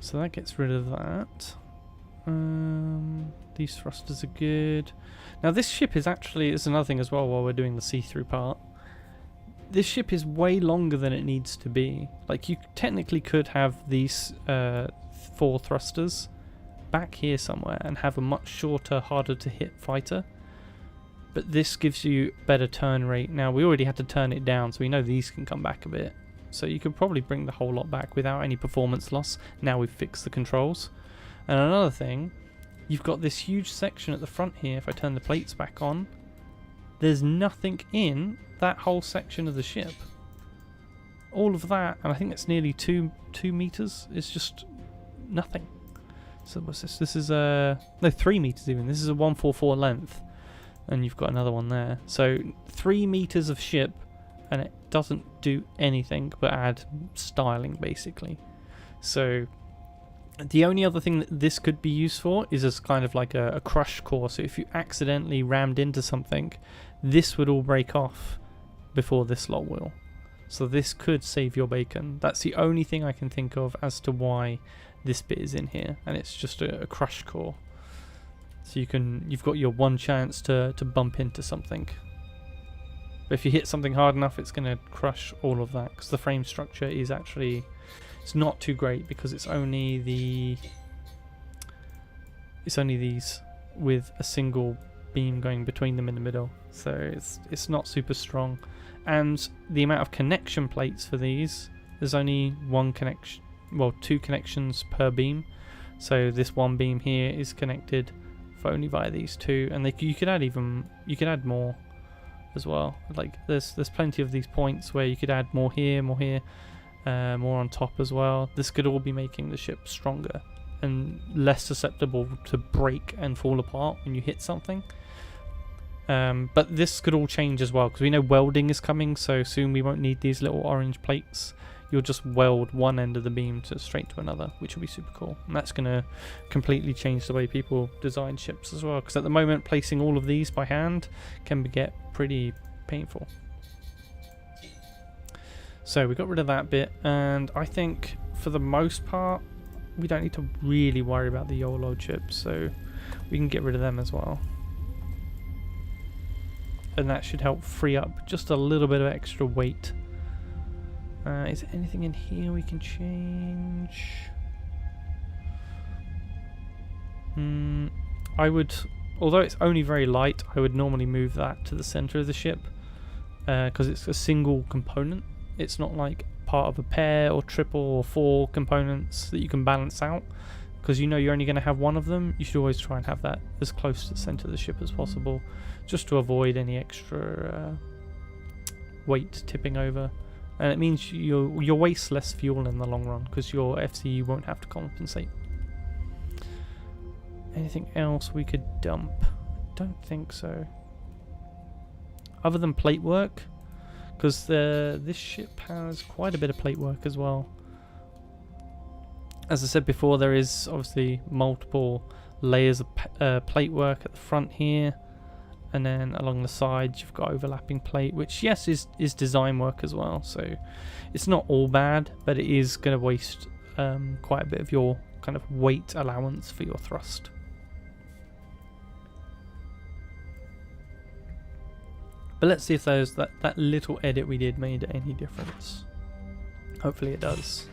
So that gets rid of that. These thrusters are good. Now this ship is actually, it's another thing as well while we're doing the see-through part. This ship is way longer than it needs to be. Like, you technically could have these 4 thrusters back here somewhere and have a much shorter, harder to hit fighter. But this gives you better turn rate. Now we already had to turn it down, so we know these can come back a bit. So you could probably bring the whole lot back without any performance loss. Now we've fixed the controls. And another thing, you've got this huge section at the front here. If I turn the plates back on, there's nothing in that whole section of the ship. All of that, and I think it's nearly 2 meters, is just nothing. So what's this? This is no, 3 meters even. This is a 144 length, and you've got another one there. So 3 meters of ship, and it doesn't do anything but add styling basically. So the only other thing that this could be used for is as kind of like a crush core. So if you accidentally rammed into something, this would all break off before this lot will. So this could save your bacon. That's the only thing I can think of as to why this bit is in here, and it's just a crush core. So you've got your one chance to bump into something. But if you hit something hard enough, it's going to crush all of that, because the frame structure is actually, it's not too great, because it's only these with a single beam going between them in the middle. So it's not super strong. And the amount of connection plates for these, there's only one connection, well, 2 connections per beam. So this one beam here is connected for only via these 2, and you could add more as well. Like there's plenty of these points where you could add more here, more on top as well. This could all be making the ship stronger and less susceptible to break and fall apart when you hit something. But this could all change as well, because we know welding is coming, so soon we won't need these little orange plates. You'll just weld one end of the beam straight to another, which will be super cool. And that's going to completely change the way people design ships as well, because at the moment placing all of these by hand can get pretty painful. So we got rid of that bit, and I think for the most part we don't need to really worry about the YOLO chips, so we can get rid of them as well. And that should help free up just a little bit of extra weight. Is there anything in here we can change? I would, although it's only very light, I would normally move that to the center of the ship, because it's a single component. It's not like part of a pair or triple or 4 components that you can balance out, because you know you're only going to have one of them. You should always try and have that as close to the center of the ship as possible, just to avoid any extra weight tipping over. And it means you'll waste less fuel in the long run, because your FCU won't have to compensate. Anything else we could dump? Don't think so. Other than plate work, because this ship has quite a bit of plate work as well. As I said before, there is obviously multiple layers of plate work at the front here, and then along the sides you've got overlapping plate, which yes is design work as well, so it's not all bad, but it is going to waste quite a bit of your kind of weight allowance for your thrust. But let's see if that little edit we did made any difference. Hopefully it does.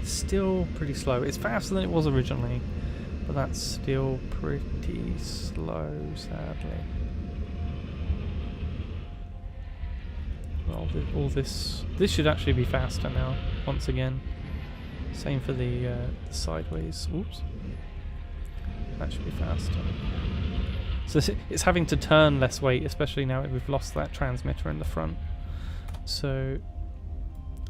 It's still pretty slow. It's faster than it was originally, but that's still pretty slow, sadly. Well, all this should actually be faster now, once again. Same for the sideways. Oops. That should be faster. So it's having to turn less weight, especially now that we've lost that transmitter in the front. So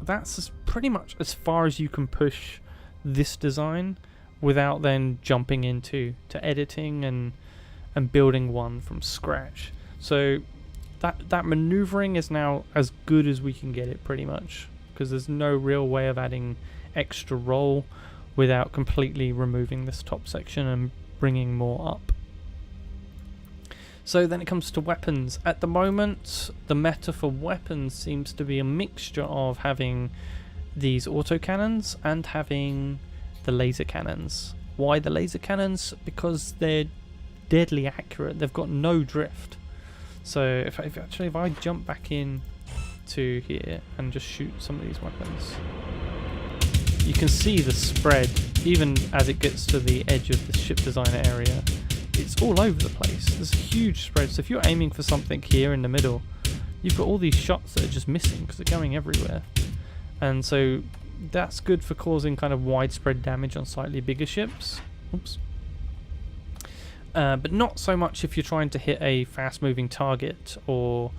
that's pretty much as far as you can push this design without then jumping into editing and building one from scratch. So that maneuvering is now as good as we can get it, pretty much, because there's no real way of adding extra roll without completely removing this top section and bringing more up. So then it comes to weapons. At the moment, the meta for weapons seems to be a mixture of having these autocannons and having the laser cannons. Why the laser cannons? Because they're deadly accurate. They've got no drift. So if I jump back in to here and just shoot some of these weapons, you can see the spread even as it gets to the edge of the ship designer area. It's all over the place. There's a huge spread. So if you're aiming for something here in the middle, you've got all these shots that are just missing because they're going everywhere. And so that's good for causing kind of widespread damage on slightly bigger ships. Oops. But not so much if you're trying to hit a fast-moving target or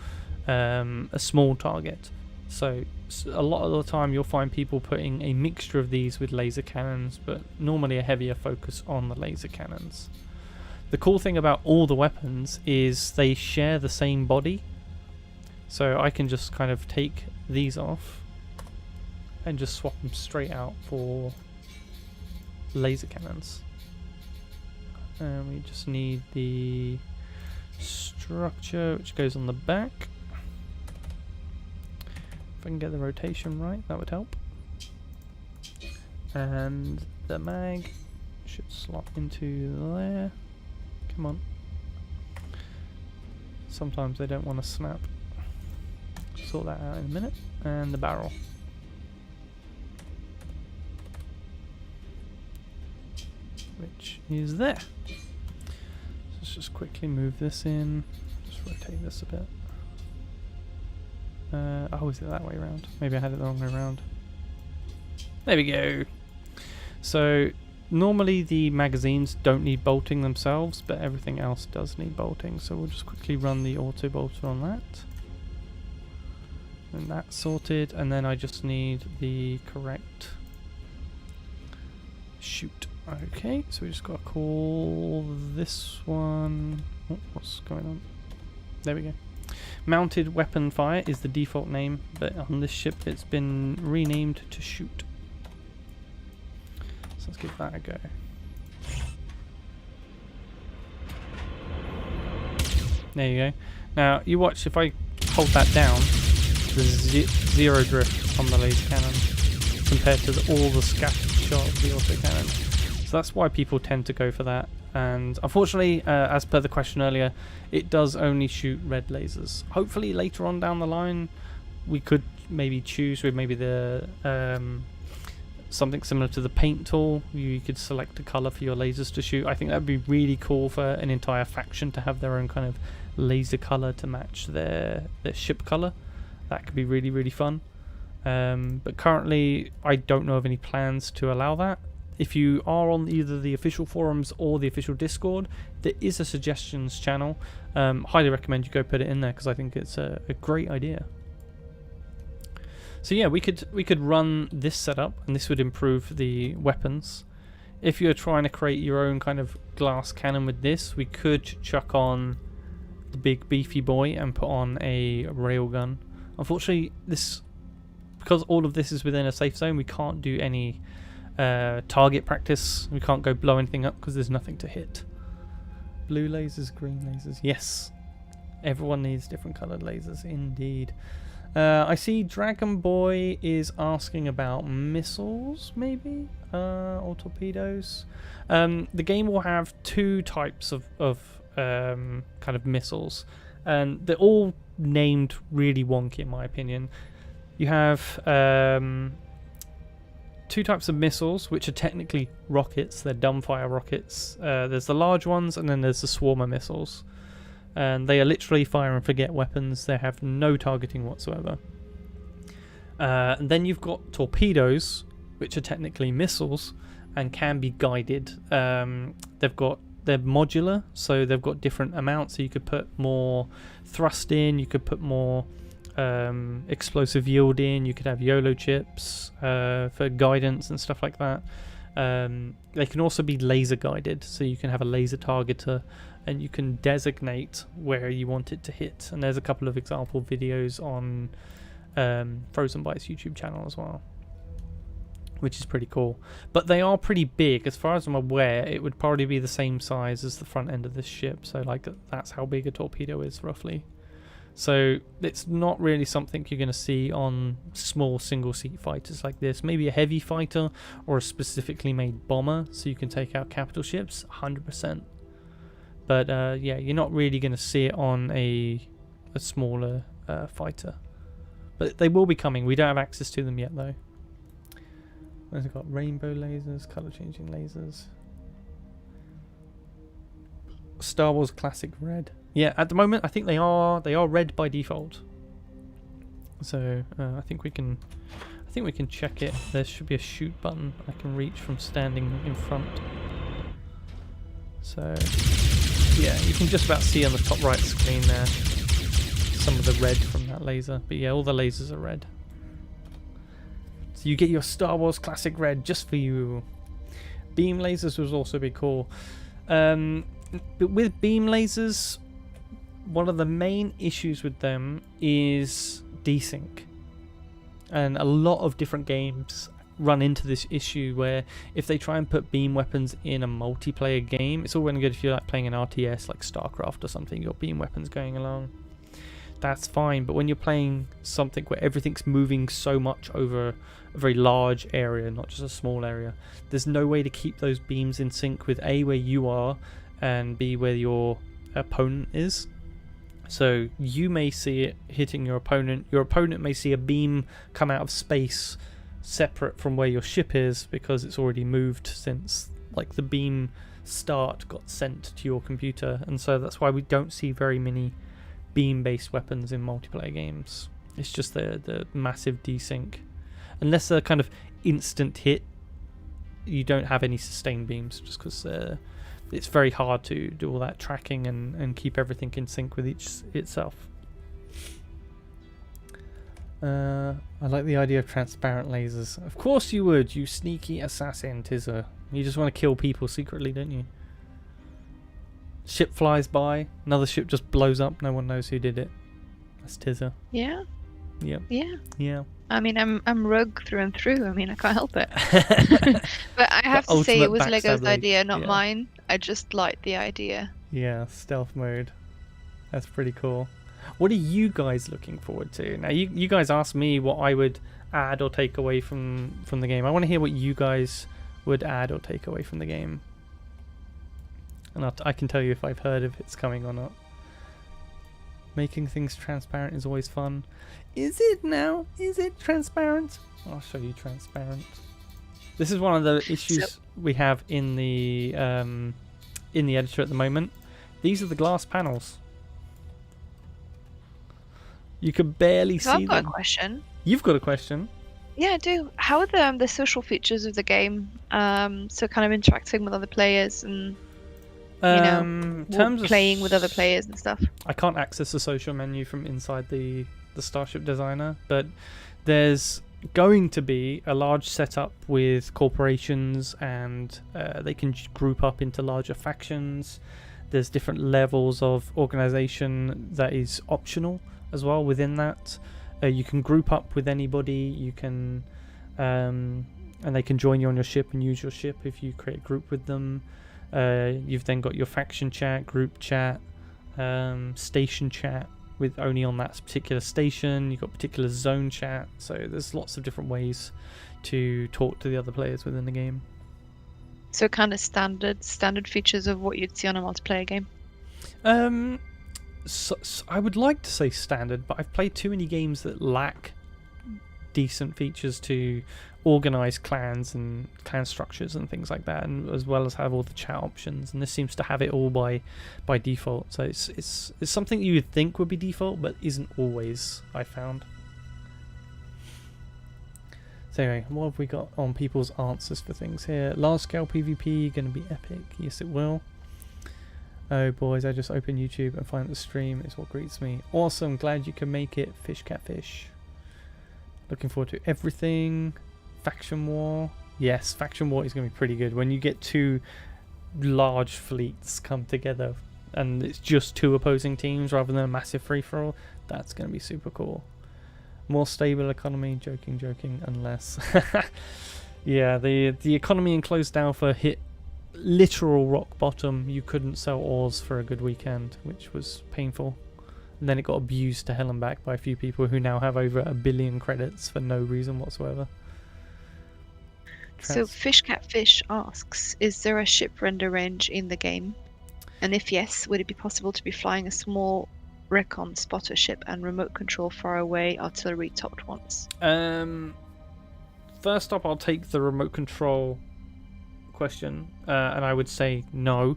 a small target. So a lot of the time you'll find people putting a mixture of these with laser cannons, but normally a heavier focus on the laser cannons. The cool thing about all the weapons is they share the same body. So I can just kind of take these off and just swap them straight out for laser cannons. And we just need the structure which goes on the back. If I can get the rotation right, that would help. And the mag should slot into there. Come on. Sometimes they don't want to snap. Sort that out in a minute. And the barrel. Which is there. Let's just quickly move this in. Just rotate this a bit. Oh, is it that way around? Maybe I had it the wrong way around. There we go. So normally the magazines don't need bolting themselves, but everything else does need bolting. So we'll just quickly run the auto bolter on that. And that's sorted, and then I just need the correct shoot. Okay, so we just got to call this one. Oh, what's going on? There we go. Mounted weapon fire is the default name, but on this ship it's been renamed to shoot. So let's give that a go. There you go. Now you watch, if I hold that down, there's zero drift on the laser cannon compared to all the scattered shot of the autocannon. So that's why people tend to go for that. And unfortunately, as per the question earlier, it does only shoot red lasers. Hopefully later on down the line, we could maybe choose with maybe the something similar to the paint tool. You could select a color for your lasers to shoot. I think that would be really cool for an entire faction to have their own kind of laser color to match their ship color. That could be really, really fun. But currently, I don't know of any plans to allow that. If you are on either the official forums or the official Discord, there is a suggestions channel. Highly recommend you go put it in there because I think it's a great idea. So yeah, we could run this setup, and this would improve the weapons. If you're trying to create your own kind of glass cannon with this, we could chuck on the big beefy boy and put on a railgun. Unfortunately, because all of this is within a safe zone, we can't do any target practice. We can't go blow anything up because there's nothing to hit. Blue lasers, green lasers. Yes, everyone needs different colored lasers indeed. I see Dragon Boy is asking about missiles, maybe, or torpedoes. The game will have two types of kind of missiles, and they're all named really wonky in my opinion. You have two types of missiles, which are technically rockets. They're dumbfire rockets. There's the large ones, and then there's the swarmer missiles. And they are literally fire and forget weapons. They have no targeting whatsoever. And then you've got torpedoes, which are technically missiles and can be guided. They're modular, so they've got different amounts. So you could put more thrust in, you could put more explosive yield in, you could have YOLO chips for guidance and stuff like that. They can also be laser guided, so you can have a laser targeter and you can designate where you want it to hit. And there's a couple of example videos on Frozen Bytes YouTube channel as well, which is pretty cool. But they are pretty big. As far as I'm aware, it would probably be the same size as the front end of this ship. So like that's how big a torpedo is roughly. So it's not really something you're going to see on small single-seat fighters like this. Maybe a heavy fighter or a specifically made bomber, so you can take out capital ships, 100%. But yeah, you're not really going to see it on a smaller fighter. But they will be coming. We don't have access to them yet, though. We've got rainbow lasers, color-changing lasers. Star Wars Classic Red. Yeah, at the moment I think they are red by default. So I think we can check it. There should be a shoot button I can reach from standing in front. So yeah, you can just about see on the top right screen there some of the red from that laser. But yeah, all the lasers are red. So you get your Star Wars Classic Red just for you. Beam lasers would also be cool. But with beam lasers, one of the main issues with them is desync. And a lot of different games run into this issue where if they try and put beam weapons in a multiplayer game, it's all well and good if you're like playing an RTS like StarCraft or something, your beam weapons going along. That's fine, but when you're playing something where everything's moving so much over a very large area, not just a small area, there's no way to keep those beams in sync with A, where you are, and B, where your opponent is. So you may see it hitting your opponent may see a beam come out of space separate from where your ship is because it's already moved since like the beam start got sent to your computer, and so that's why we don't see very many beam based weapons in multiplayer games. It's just the massive desync. Unless they're kind of instant hit, you don't have any sustained beams just because it's very hard to do all that tracking and keep everything in sync with itself. I like the idea of transparent lasers. Of course you would, you sneaky assassin, Tizzer. You just want to kill people secretly, don't you? Ship flies by, another ship just blows up, no one knows who did it. That's Tizzer. Yeah. Yep. Yeah. Yeah. I mean, I'm rogue through and through. I mean, I can't help it. But I have to say, it was Lego's idea, not mine. I just liked the idea. Yeah, stealth mode. That's pretty cool. What are you guys looking forward to? Now, you guys asked me what I would add or take away from the game. I want to hear what you guys would add or take away from the game. And I can tell you if I've heard if it's coming or not. Making things transparent is always fun. Is it now? Is it transparent? I'll show you transparent. This is one of the issues we have in the editor at the moment. These are the glass panels. You can barely see them. I've got a question. You've got a question? Yeah, I do. How are the social features of the game? So kind of interacting with other players and playing with other players and stuff. I can't access the social menu from inside the Starship Designer, but there's going to be a large setup with corporations, and they can group up into larger factions. There's different levels of organization that is optional as well within that. You can group up with anybody. You can and they can join you on your ship and use your ship if you create a group with them. You've then got your faction chat, group chat, station chat with only on that particular station. You've got particular zone chat. So there's lots of different ways to talk to the other players within the game. So kind of standard features of what you'd see on a multiplayer game. So I would like to say standard, but I've played too many games that lack decent features to organize clans and clan structures and things like that, and as well as have all the chat options, and this seems to have it all by default. So it's something you would think would be default, but isn't always, I found. So anyway, what have we got on people's answers for things here? Large scale PvP going to be epic? Yes, it will. Oh boys, I just opened YouTube and find the stream is what greets me. Awesome, glad you can make it. Fish catfish. Looking forward to everything. Faction war. Yes, faction war is going to be pretty good when you get two large fleets come together and it's just two opposing teams rather than a massive free-for-all. That's going to be super cool. More stable economy. Joking, unless Yeah, the economy in Closed Alpha hit literal rock bottom. You couldn't sell ores for a good weekend, which was painful. And then it got abused to hell and back by a few people who now have over 1 billion credits for no reason whatsoever. So Fishcatfish asks, is there a ship render range in the game? And if yes, would it be possible to be flying a small recon spotter ship and remote control far away artillery topped ones? First up, I'll take the remote control question, and I would say no.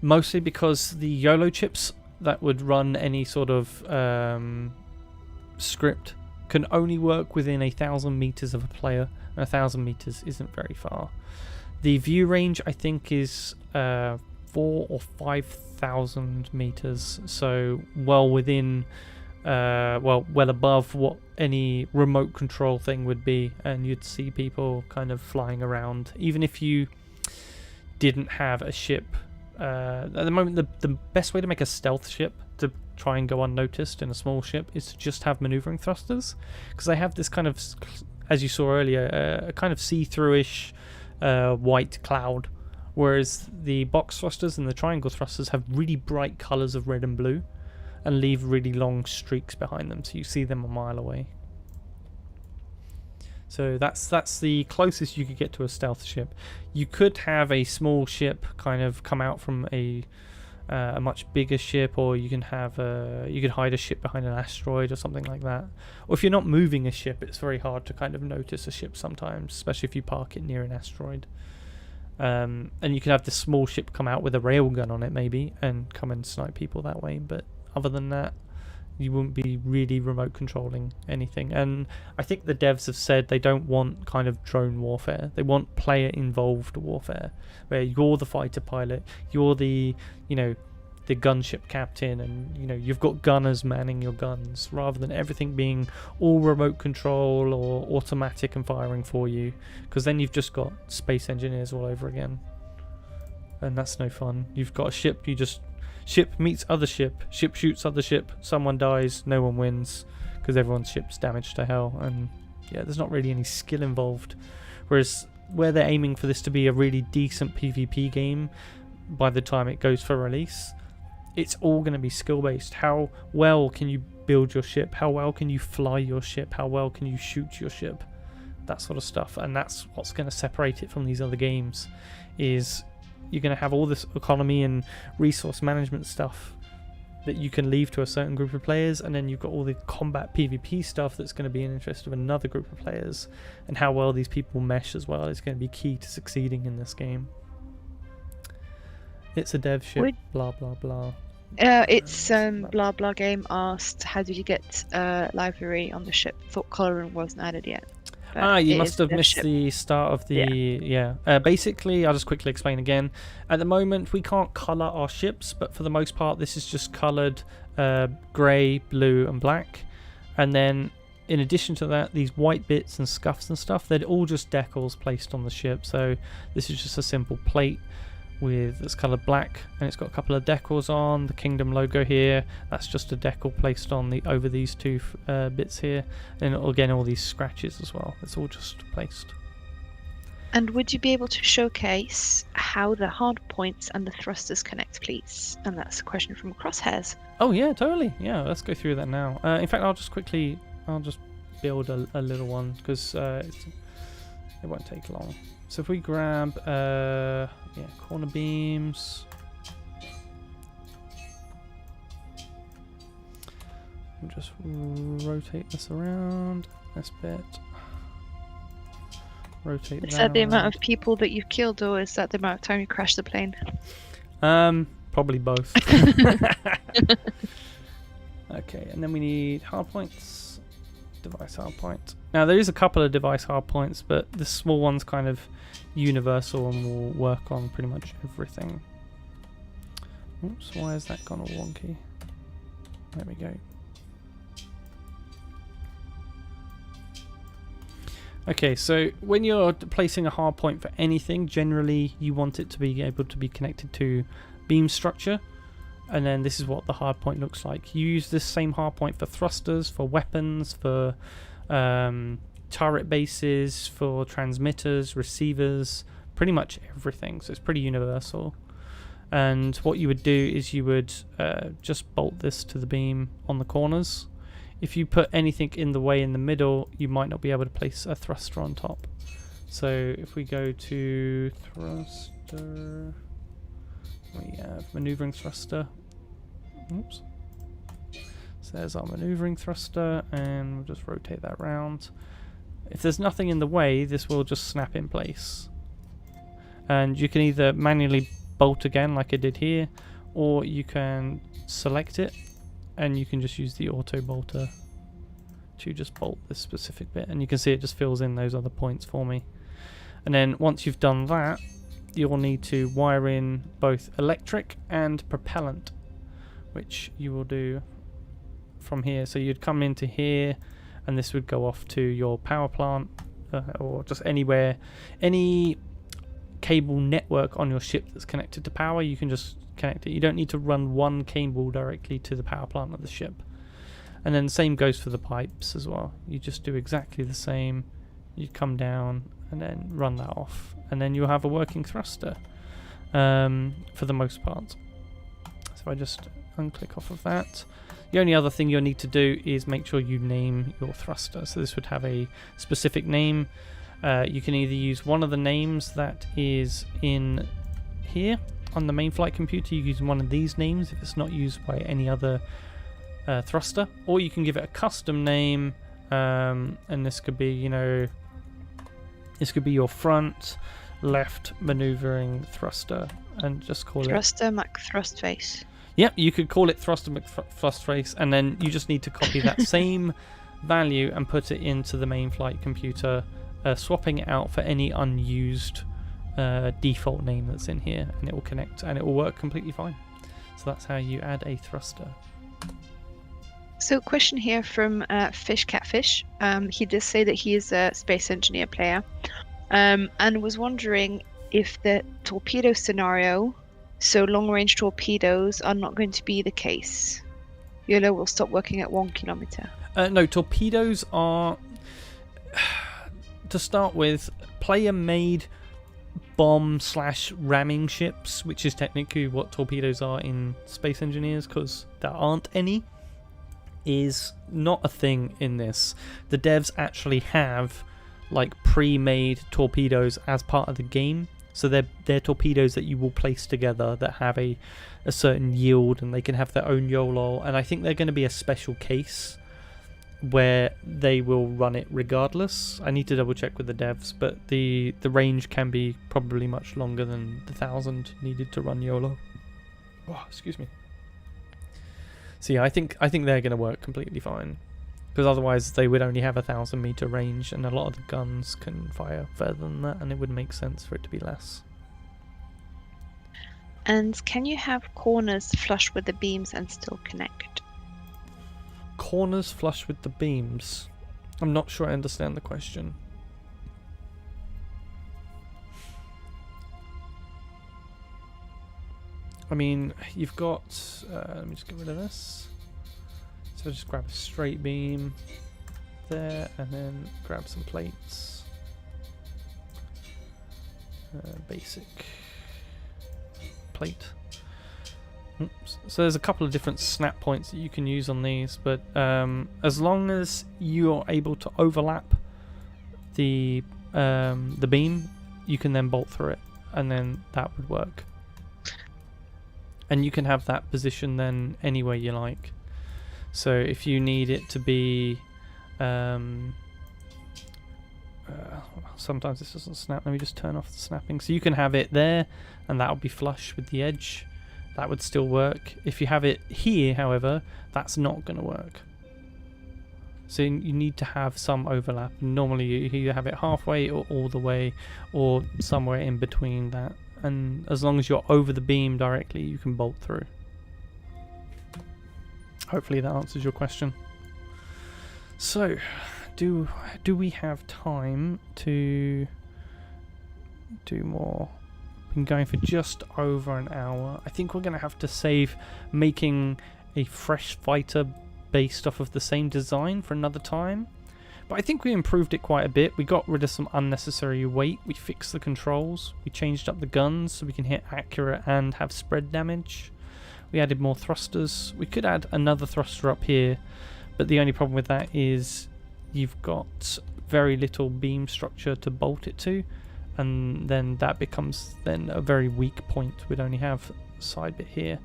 Mostly because the YOLO chips that would run any sort of script can only work within 1,000 meters of a player. 1,000 meters isn't very far. The view range, I think, is 4,000 or 5,000 meters, so well within, well above what any remote control thing would be, and you'd see people kind of flying around, even if you didn't have a ship. At the moment, the best way to make a stealth ship to try and go unnoticed in a small ship is to just have maneuvering thrusters, because they have this kind of, as you saw earlier, a kind of see-through-ish white cloud, whereas the box thrusters and the triangle thrusters have really bright colours of red and blue and leave really long streaks behind them, so you see them a mile away. So that's the closest you could get to a stealth ship. You could have a small ship kind of come out from a much bigger ship, or you can have you could hide a ship behind an asteroid or something like that. Or if you're not moving a ship, it's very hard to kind of notice a ship sometimes, especially if you park it near an asteroid. And you can have the small ship come out with a railgun on it maybe and come and snipe people that way, but other than that, you wouldn't be really remote controlling anything. And I think the devs have said they don't want kind of drone warfare. They want player involved warfare, where you're the fighter pilot, you're the, you know, the gunship captain, and you know, you've got gunners manning your guns, rather than everything being all remote control or automatic and firing for you, because then you've just got space engineers all over again, and that's no fun. You've got a ship, you just ship meets other ship, ship shoots other ship, someone dies, no one wins, because everyone's ship's damaged to hell, and yeah, there's not really any skill involved. Whereas where they're aiming for this to be a really decent PvP game by the time it goes for release, it's all going to be skill based. How well can you build your ship? How well can you fly your ship? How well can you shoot your ship? That sort of stuff, and that's what's going to separate it from these other games. Is you're going to have all this economy and resource management stuff that you can leave to a certain group of players, and then you've got all the combat PvP stuff that's going to be in interest of another group of players, and how well these people mesh as well is going to be key to succeeding in this game. It's a dev ship, blah blah blah. It's blah blah game asked, how did you get livery on the ship? Thought coloring wasn't added yet. You must have missed the start of the basically, I'll just quickly explain again. At the moment, we can't colour our ships, but for the most part, this is just coloured grey, blue, and black. And then, in addition to that, these white bits and scuffs and stuff, they're all just decals placed on the ship. So this is just a simple plate with it's coloured black, and it's got a couple of decals on the Kingdom logo here. That's just a decal placed on the over these two bits here, and again all these scratches as well. It's all just placed. And would you be able to showcase how the hard points and the thrusters connect, please? And that's a question from Crosshairs. Oh yeah, totally. Yeah, let's go through that now. In fact, I'll just build a little one, because it won't take long. So if we grab corner beams, we'll just rotate this around, this bit. Rotate that. Is that the amount of people that you've killed, or is that the amount of time you crashed the plane? Probably both. Okay, and then we need hard points, device hard point. Now there is a couple of device hard points, but the small one's kind of universal and will work on pretty much everything. Oops, why has that gone all wonky? There we go. Okay, so when you're placing a hard point for anything, generally you want it to be able to be connected to beam structure, and then this is what the hard point to use this same hard point for thrusters, for weapons, for turret bases, for transmitters, receivers, pretty much everything. So it's pretty universal. And what you would do is you would just bolt this to the beam on the corners. If you put anything in the way in the middle, you might not be able to place a thruster on top. So if we go to thruster, we have maneuvering thruster. Oops. So there's our maneuvering thruster, and we'll just rotate that round. If there's nothing in the way, this will just snap in place. And you can either manually bolt again like I did here, or you can select it and you can just use the auto bolter to just bolt this specific bit, and you can see it just fills in those other points for me. And then once you've done that, you'll need to wire in both electric and propellant, which you will do from here. So you'd come into here and this would go off to your power plant, or just anywhere, any cable network on your ship that's connected to power, you can just connect it. You don't need to run one cable directly to the power plant of the ship. And then the same goes for the pipes as well. You just do exactly the same. You come down and then run that off, and then you'll have a working thruster for the most part. So I just unclick off of that. The only other thing you'll need to do is make sure you name your thruster. So this would have a specific name. You can either use one of the names that is in here on the main flight computer. You use one of these names if it's not used by any other thruster, or you can give it a custom name, and this could be, you know, this could be your front left maneuvering thruster, and just call Thruster McThrustface. Yep, you could call it Thruster McThrustface, and then you just need to copy that same value and put it into the main flight computer, swapping it out for any unused default name that's in here, and it will connect and it will work completely fine. So that's how you add a thruster. So question here from Fish Catfish. He does say that he is a space engineer player, and was wondering if the torpedo scenario, so long-range torpedoes, are not going to be the case. YOLO will stop working at 1 kilometer. No, torpedoes are, to start with, player-made bomb/ramming ships, which is technically what torpedoes are in Space Engineers, because there aren't any, is not a thing in this. The devs actually have like pre-made torpedoes as part of the game, so they're torpedoes that you will place together that have a certain yield, and they can have their own YOLO, and I think they're going to be a special case where they will run it regardless. I need to double check with the devs, but the range can be probably much longer than the 1,000 needed to run YOLO. Oh, excuse me. So yeah, I think they're going to work completely fine, because otherwise they would only have 1,000 meter range, and a lot of the guns can fire further than that, and it would make sense for it to be less. And can you have corners flush with the beams and still connect? Corners flush with the beams? I'm not sure I understand the question. I mean, you've got, let me just get rid of this. So just grab a straight beam there, and then grab some plates. Basic plate. Oops. So there's a couple of different snap points that you can use on these, but as long as you're able to overlap the beam, you can then bolt through it, and then that would work. And you can have that position then anywhere you like. So if you need it to be, sometimes this doesn't snap. Let me just turn off the snapping. So you can have it there, and that will be flush with the edge. That would still work. If you have it here, however, that's not going to work. So you need to have some overlap. Normally you either have it halfway or all the way, or somewhere in between that. And as long as you're over the beam directly, you can bolt through. Hopefully that answers your question. So, do we have time to do more? Been going for just over an hour. I think we're going to have to save making a fresh fighter based off of the same design for another time. But I think we improved it quite a bit. We got rid of some unnecessary weight. We fixed the controls. We changed up the guns so we can hit accurate and have spread damage. We added more thrusters. We could add another thruster up here, but the only problem with that is you've got very little beam structure to bolt it to, and then that becomes then a very weak point. We'd only have a side bit here,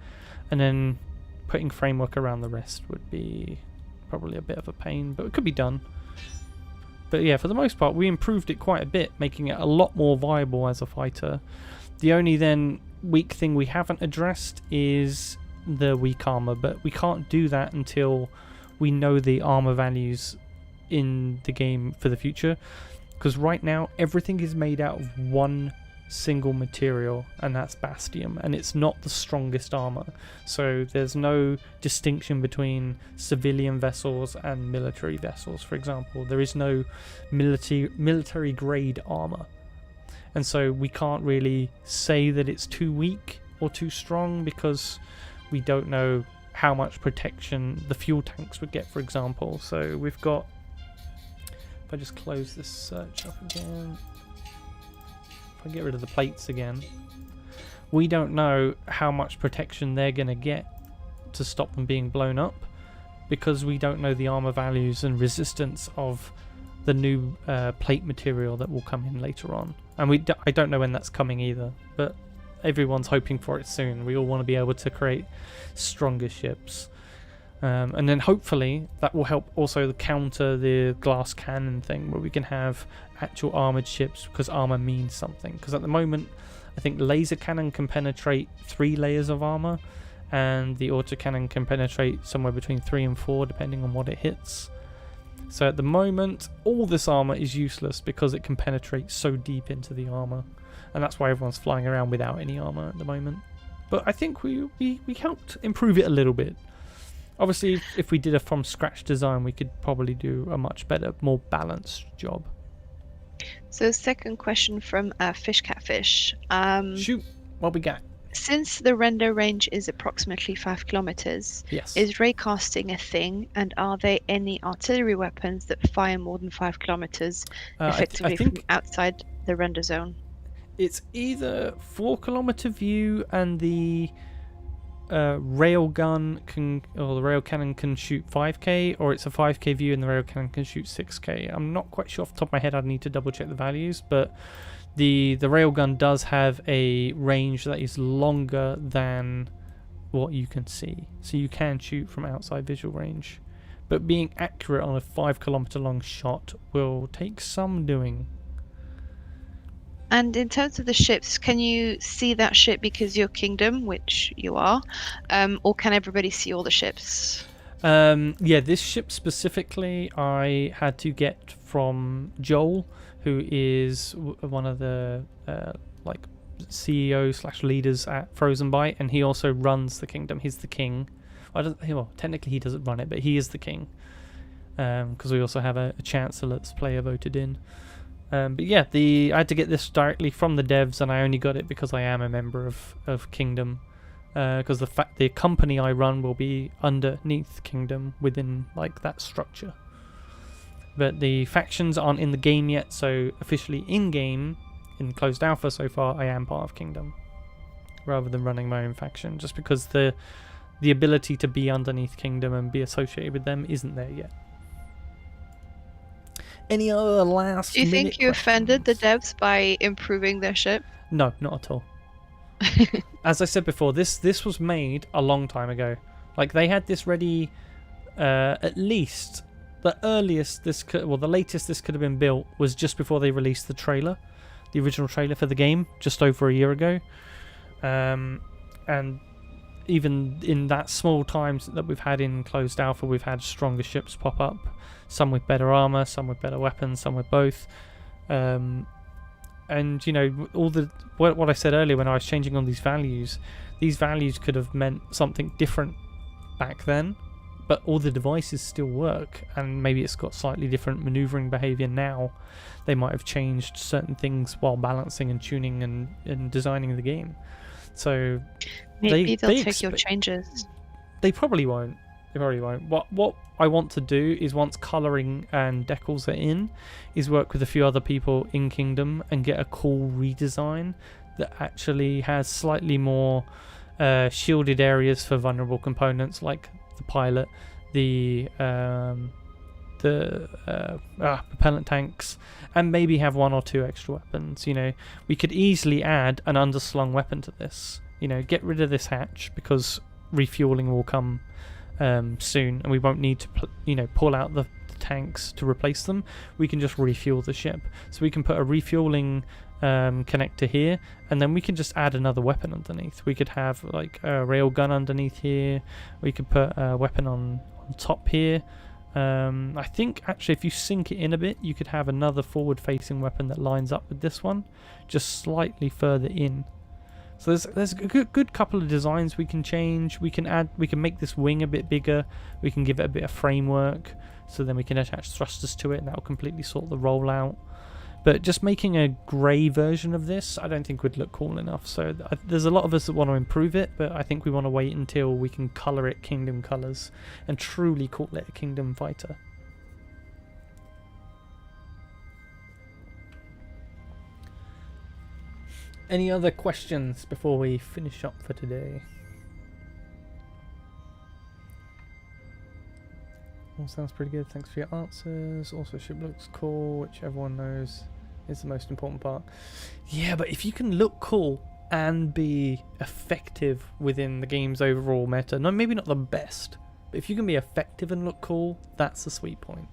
and then putting framework around the rest would be probably a bit of a pain, but it could be done. But yeah, for the most part we improved it quite a bit, making it a lot more viable as a fighter. The only then weak thing we haven't addressed is the weak armor, but we can't do that until we know the armor values in the game for the future, because right now everything is made out of one single material, and that's Bastium, and it's not the strongest armor, so there's no distinction between civilian vessels and military vessels. For example, there is no military grade armor, and so we can't really say that it's too weak or too strong because we don't know how much protection the fuel tanks would get, for example. So we've got, if I just close this search up again, if I get rid of the plates again, we don't know how much protection they're going to get to stop them being blown up, because we don't know the armor values and resistance of the new plate material that will come in later on. And I don't know when that's coming either, but everyone's hoping for it soon. We all want to be able to create stronger ships. And then hopefully that will help also counter the glass cannon thing, where we can have actual armored ships, because armor means something. Because at the moment I think laser cannon can penetrate 3 layers of armor, and the autocannon can penetrate somewhere between 3 and 4 depending on what it hits. So at the moment all this armor is useless because it can penetrate so deep into the armor, and that's why everyone's flying around without any armor at the moment. But I think we helped improve it a little bit. Obviously, if we did a from scratch design, we could probably do a much better, more balanced job. So second question from Fish Catfish. Shoot, what we got? Since the render range is approximately 5 kilometers, Yes. is raycasting a thing, and are there any artillery weapons that fire more than 5 kilometers effectively I think from outside the render zone? it's either 4-kilometer view and the railgun can, or the rail cannon can shoot 5k, or it's a 5k view and the rail cannon can shoot 6k. I'm not quite sure off the top of my head. I'd need to double check the values, but the railgun does have a range that is longer than what you can see, so you can shoot from outside visual range, but being accurate on a 5-kilometer long shot will take some doing. And in terms of the ships, can you see that ship because you're Kingdom, which you are, or can everybody see all the ships? Yeah, this ship specifically I had to get from Joel, who is one of the like CEO / leaders at Frozen Byte, and he also runs the Kingdom. He's the king. Well, technically he doesn't run it, but he is the king, because we also have a chancellor that's player voted in. But yeah, I had to get this directly from the devs, and I only got it because I am a member of Kingdom, because the company I run will be underneath Kingdom within like that structure. But the factions aren't in the game yet, so officially in game, in closed alpha so far, I am part of Kingdom rather than running my own faction, just because the ability to be underneath Kingdom and be associated with them isn't there yet. Any other last Do you think you offended the devs by improving their ship? No, not at all. As I said before, this was made a long time ago. Like, they had this ready, at least the latest this could have been built was just before they released the trailer, the original trailer for the game, just over a year ago. And even in that small time that we've had in closed alpha, we've had stronger ships pop up, some with better armor, some with better weapons, some with both. And you know, what I said earlier when I was changing on these values could have meant something different back then, but all the devices still work, and maybe it's got slightly different maneuvering behavior now. They might have changed certain things while balancing and tuning and designing the game. So maybe they'll take your changes. They probably won't. They probably won't. What I want to do is, once colouring and decals are in, is work with a few other people in Kingdom and get a cool redesign that actually has slightly more shielded areas for vulnerable components like the pilot, the propellant tanks, and maybe have 1 or 2 extra weapons. You know, we could easily add an underslung weapon to this. You know, get rid of this hatch because refueling will come soon, and we won't need to pull out the tanks to replace them. We can just refuel the ship, so we can put a refueling connector here, and then we can just add another weapon underneath. We could have like a railgun underneath here. We could put a weapon on top here. I think actually if you sink it in a bit, you could have another forward facing weapon that lines up with this one, just slightly further in. So there's a good couple of designs we can change. We can make this wing a bit bigger. We can give it a bit of framework, so then we can attach thrusters to it, and that will completely sort the rollout. But just making a grey version of this, I don't think would look cool enough. So there's a lot of us that want to improve it, but I think we want to wait until we can colour it Kingdom colours and truly call it a Kingdom fighter. Any other questions before we finish up for today? All sounds pretty good. Thanks for your answers. Also, ship looks cool, which everyone knows is the most important part. Yeah, but if you can look cool and be effective within the game's overall meta, no, maybe not the best, but if you can be effective and look cool, that's the sweet point.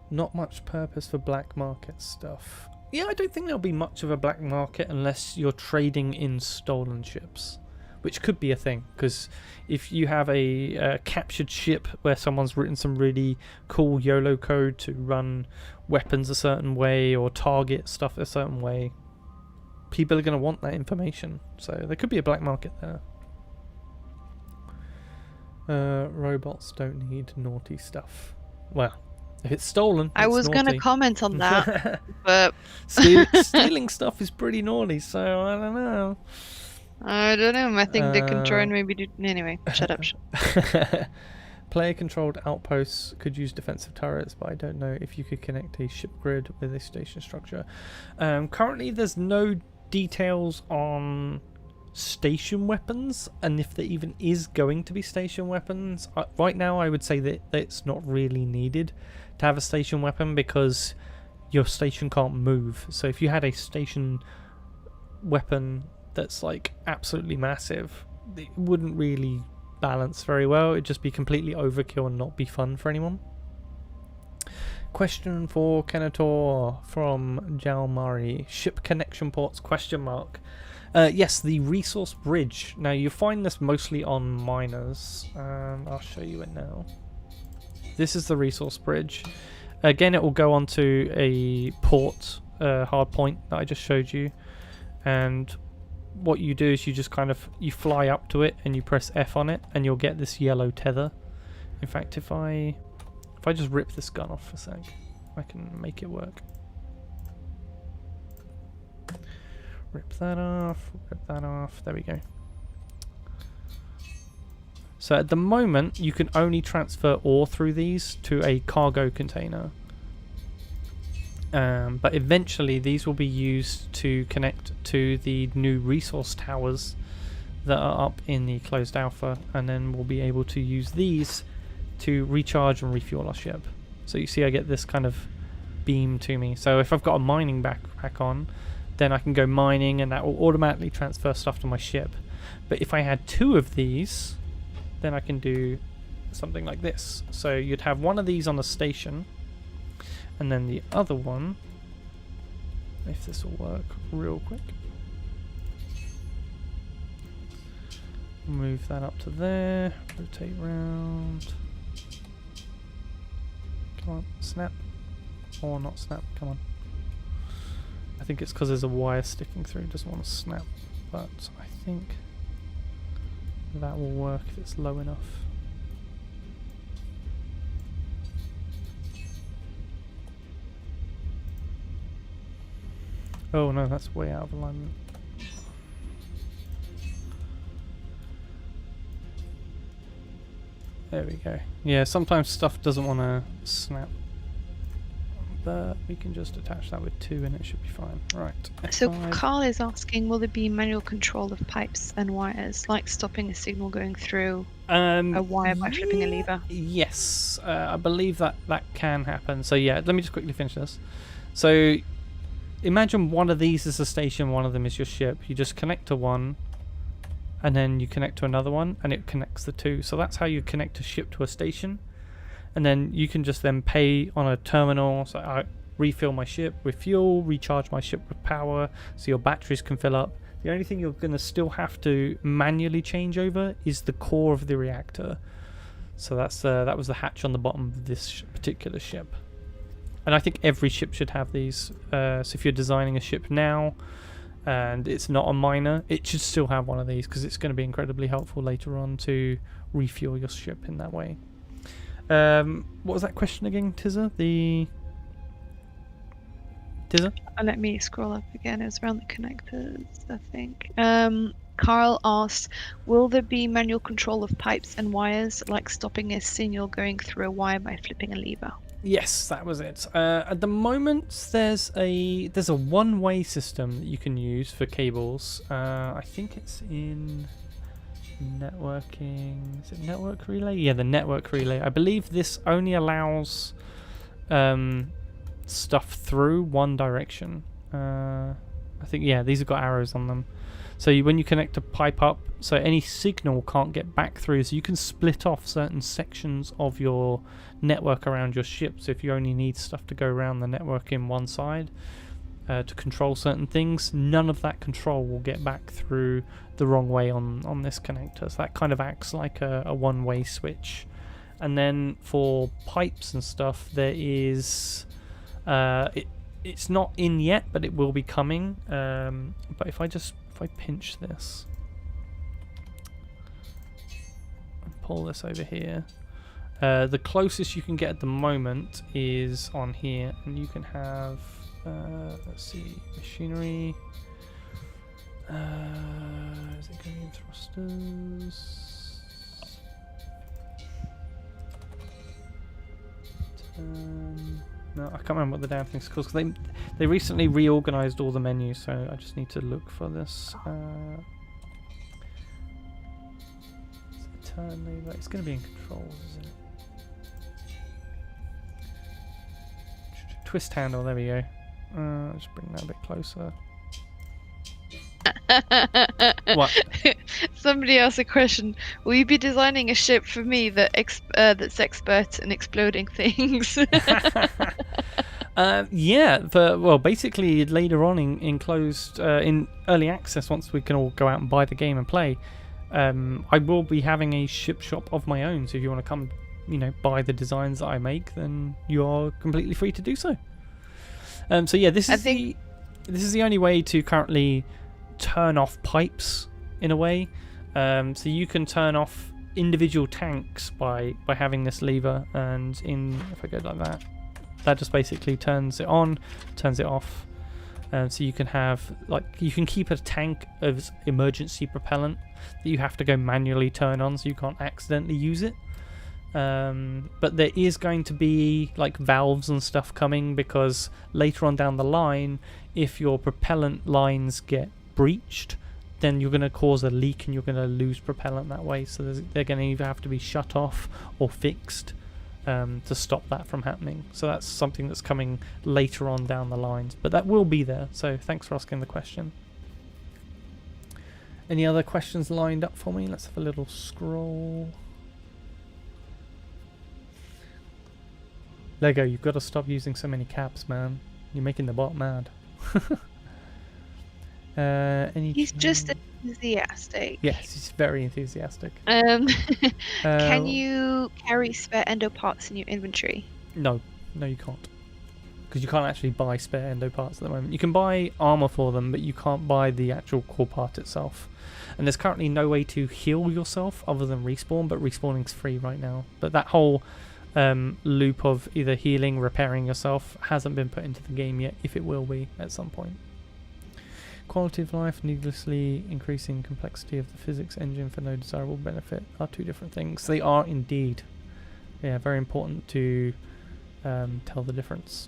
Not much purpose for black market stuff. Yeah, I don't think there'll be much of a black market unless you're trading in stolen ships, which could be a thing, because if you have a captured ship where someone's written some really cool YOLO code to run weapons a certain way or target stuff a certain way, people are going to want that information. So there could be a black market there. Robots don't need naughty stuff. Well, if it's stolen, I was going to comment on that, but stealing stuff is pretty naughty, so I don't know. I don't know. I think they can try and maybe do... Anyway, shut up. Player-controlled outposts could use defensive turrets, but I don't know if you could connect a ship grid with a station structure. Currently, there's no details on station weapons, and if there even is going to be station weapons. Right now, I would say that it's not really needed to have a station weapon because your station can't move. So if you had a station weapon that's like absolutely massive, it wouldn't really balance very well. It'd just be completely overkill and not be fun for anyone. Question for Kenetor from Jalmari. Ship connection ports, question mark. Yes, the resource bridge. Now you find this mostly on miners, and I'll show you it now. This is the resource bridge. Again, it will go onto a port hard point that I just showed you, and what you do is you just you fly up to it and you press F on it, and you'll get this yellow tether. In fact, if I just rip this gun off for a sec, I can make it work. Rip that off, there we go. So at the moment, you can only transfer ore through these to a cargo container. But eventually these will be used to connect to the new resource towers that are up in the closed alpha, and then we'll be able to use these to recharge and refuel our ship. So you see I get this kind of beam to me. So if I've got a mining backpack on, then I can go mining and that will automatically transfer stuff to my ship. But if I had 2 of these, then I can do something like this. So you'd have one of these on a station, and then the other one, if this will work real quick, move that up to there, rotate round, come on, snap, or not snap, come on. I think it's because there's a wire sticking through, it doesn't want to snap, but I think that will work if it's low enough. Oh no, that's way out of alignment. There we go. Yeah, sometimes stuff doesn't want to snap. But we can just attach that with 2 and it should be fine. Right. So F5. Carl is asking, will there be manual control of pipes and wires, like stopping a signal going through a wire by flipping a lever? Yes, I believe that can happen. So yeah, let me just quickly finish this. So imagine one of these is a station, one of them is your ship. You just connect to one, and then you connect to another one, and it connects the two. So that's how you connect a ship to a station. And then you can just then pay on a terminal. So I refill my ship with fuel, recharge my ship with power, so your batteries can fill up. The only thing you're going to still have to manually change over is the core of the reactor. So that's that was the hatch on the bottom of this particular ship. And I think every ship should have these. So if you're designing a ship now and it's not a miner, it should still have one of these, because it's going to be incredibly helpful later on to refuel your ship in that way. What was that question again, Tizza? Tizza? Let me scroll up again. It was around the connectors, I think. Carl asked, will there be manual control of pipes and wires, like stopping a signal going through a wire by flipping a lever? Yes, that was it. At the moment, there's a one-way system that you can use for cables. I think it's in networking. Is it network relay? Yeah, the network relay. I believe this only allows stuff through one direction. I think, yeah, these have got arrows on them. So when you connect a pipe up, so any signal can't get back through, so you can split off certain sections of your network around your ship. So if you only need stuff to go around the network in one side to control certain things, none of that control will get back through the wrong way on this connector. So that kind of acts like a one-way switch. And then for pipes and stuff, there is it's not in yet, but it will be coming. But if I pinch this and pull this over here, the closest you can get at the moment is on here, and you can have let's see, machinery. Is it going in thrusters? No, I can't remember what the damn thing's called, because they recently reorganized all the menus, so I just need to look for this. It's the turn lever. It's going to be in controls, isn't it? Twist handle, there we go. Let's bring that a bit closer. What? Somebody asked a question. Will you be designing a ship for me that's expert in exploding things? Yeah, well, basically later on in closed in early access, once we can all go out and buy the game and play, I will be having a ship shop of my own. So if you want to come, buy the designs that I make, then you are completely free to do so. So yeah, this is the only way to currently turn off pipes in a way. So you can turn off individual tanks by having this lever, and if I go like that just basically turns it on, turns it off. So you can have, you can keep a tank of emergency propellant that you have to go manually turn on, so you can't accidentally use it. But there is going to be valves and stuff coming, because later on down the line, if your propellant lines get breached, then you're going to cause a leak and you're going to lose propellant that way. So they're going to either have to be shut off or fixed to stop that from happening. So that's something that's coming later on down the lines, but that will be there. So thanks for asking the question. Any other questions lined up for me? Let's have a little scroll. Lego, you've got to stop using so many caps, man. You're making the bot mad. He's just enthusiastic. Yes, he's very enthusiastic. Can you carry spare endo parts in your inventory? No, you can't. Because you can't actually buy spare endo parts at the moment. You can buy armor for them, but you can't buy the actual core part itself. And there's currently no way to heal yourself other than respawn, but respawning's free right now. But that whole loop of either healing, repairing yourself hasn't been put into the game yet, if it will be at some point. Quality of life, needlessly increasing complexity of the physics engine for no desirable benefit are two different things. They are indeed. Yeah, very important to tell the difference.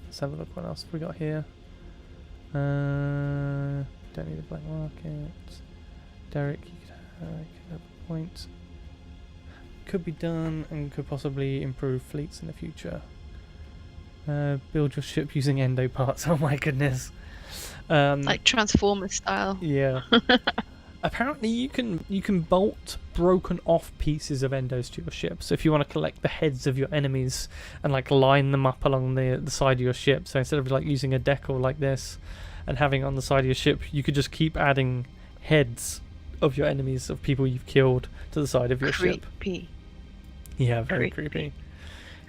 Let's have a look what else have we got here. Don't need a black market. Derek, you could have a point. Could be done and could possibly improve fleets in the future. Build your ship using endo parts. Oh my goodness. Like Transformers style. Yeah. Apparently you can bolt broken off pieces of endos to your ship. So if you want to collect the heads of your enemies and like line them up along the side of your ship, so instead of like using a decal like this and having it on the side of your ship, you could just keep adding heads of your enemies, of people you've killed, to the side of your ship. Creepy. Yeah, very creepy.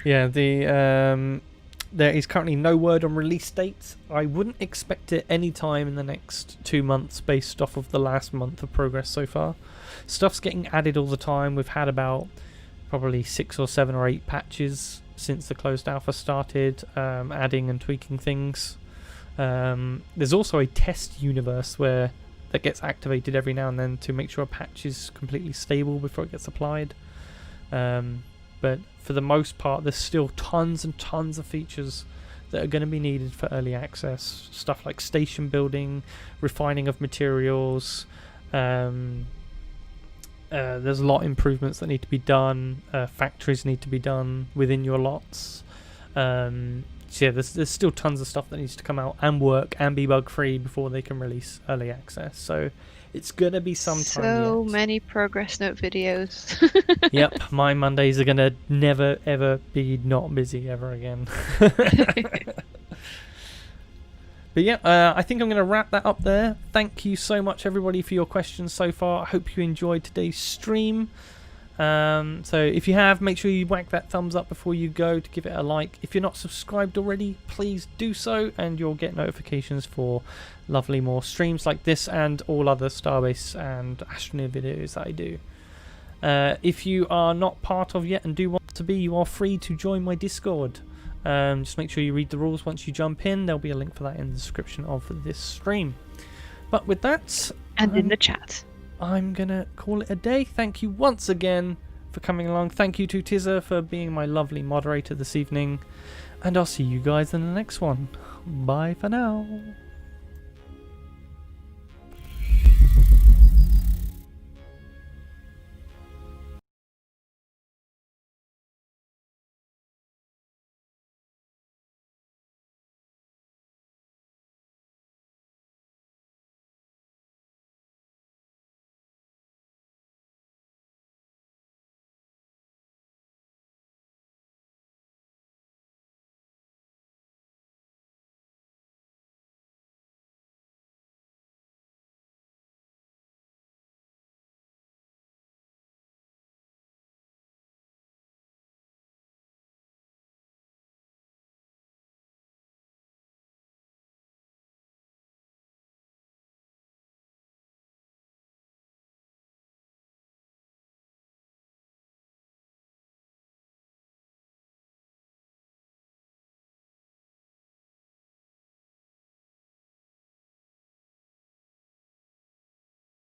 Yeah, there is currently no word on release dates. I wouldn't expect it any time in the next 2 months based off of the last month of progress so far. Stuff's getting added all the time. We've had about probably 6 or 7 or 8 patches since the closed alpha started, adding and tweaking things. There's also a test universe that gets activated every now and then to make sure a patch is completely stable before it gets applied. But for the most part, there's still tons and tons of features that are going to be needed for early access. Stuff like station building, refining of materials. There's a lot of improvements that need to be done. Factories need to be done within your lots. So yeah, there's still tons of stuff that needs to come out and work and be bug free before they can release early access. So it's gonna be some time So yet. many progress note videos. Yep, my Mondays are gonna never ever be not busy ever again. But yeah, I think I'm going to wrap that up there. Thank you so much, everybody, for your questions so far. I hope you enjoyed today's stream. So if you have, make sure you whack that thumbs up before you go to give it a like. If you're not subscribed already, please do so, and you'll get notifications for lovely more streams like this and all other Starbase and Astroneer videos that I do. If you are not part of yet and do want to be, you are free to join my Discord. Just make sure you read the rules once you jump in. There'll be a link for that in the description of this stream. But with that, And in the chat. I'm gonna call it a day. Thank you once again for coming along. Thank you to Tizza for being my lovely moderator this evening, and I'll see you guys in the next one. Bye for now.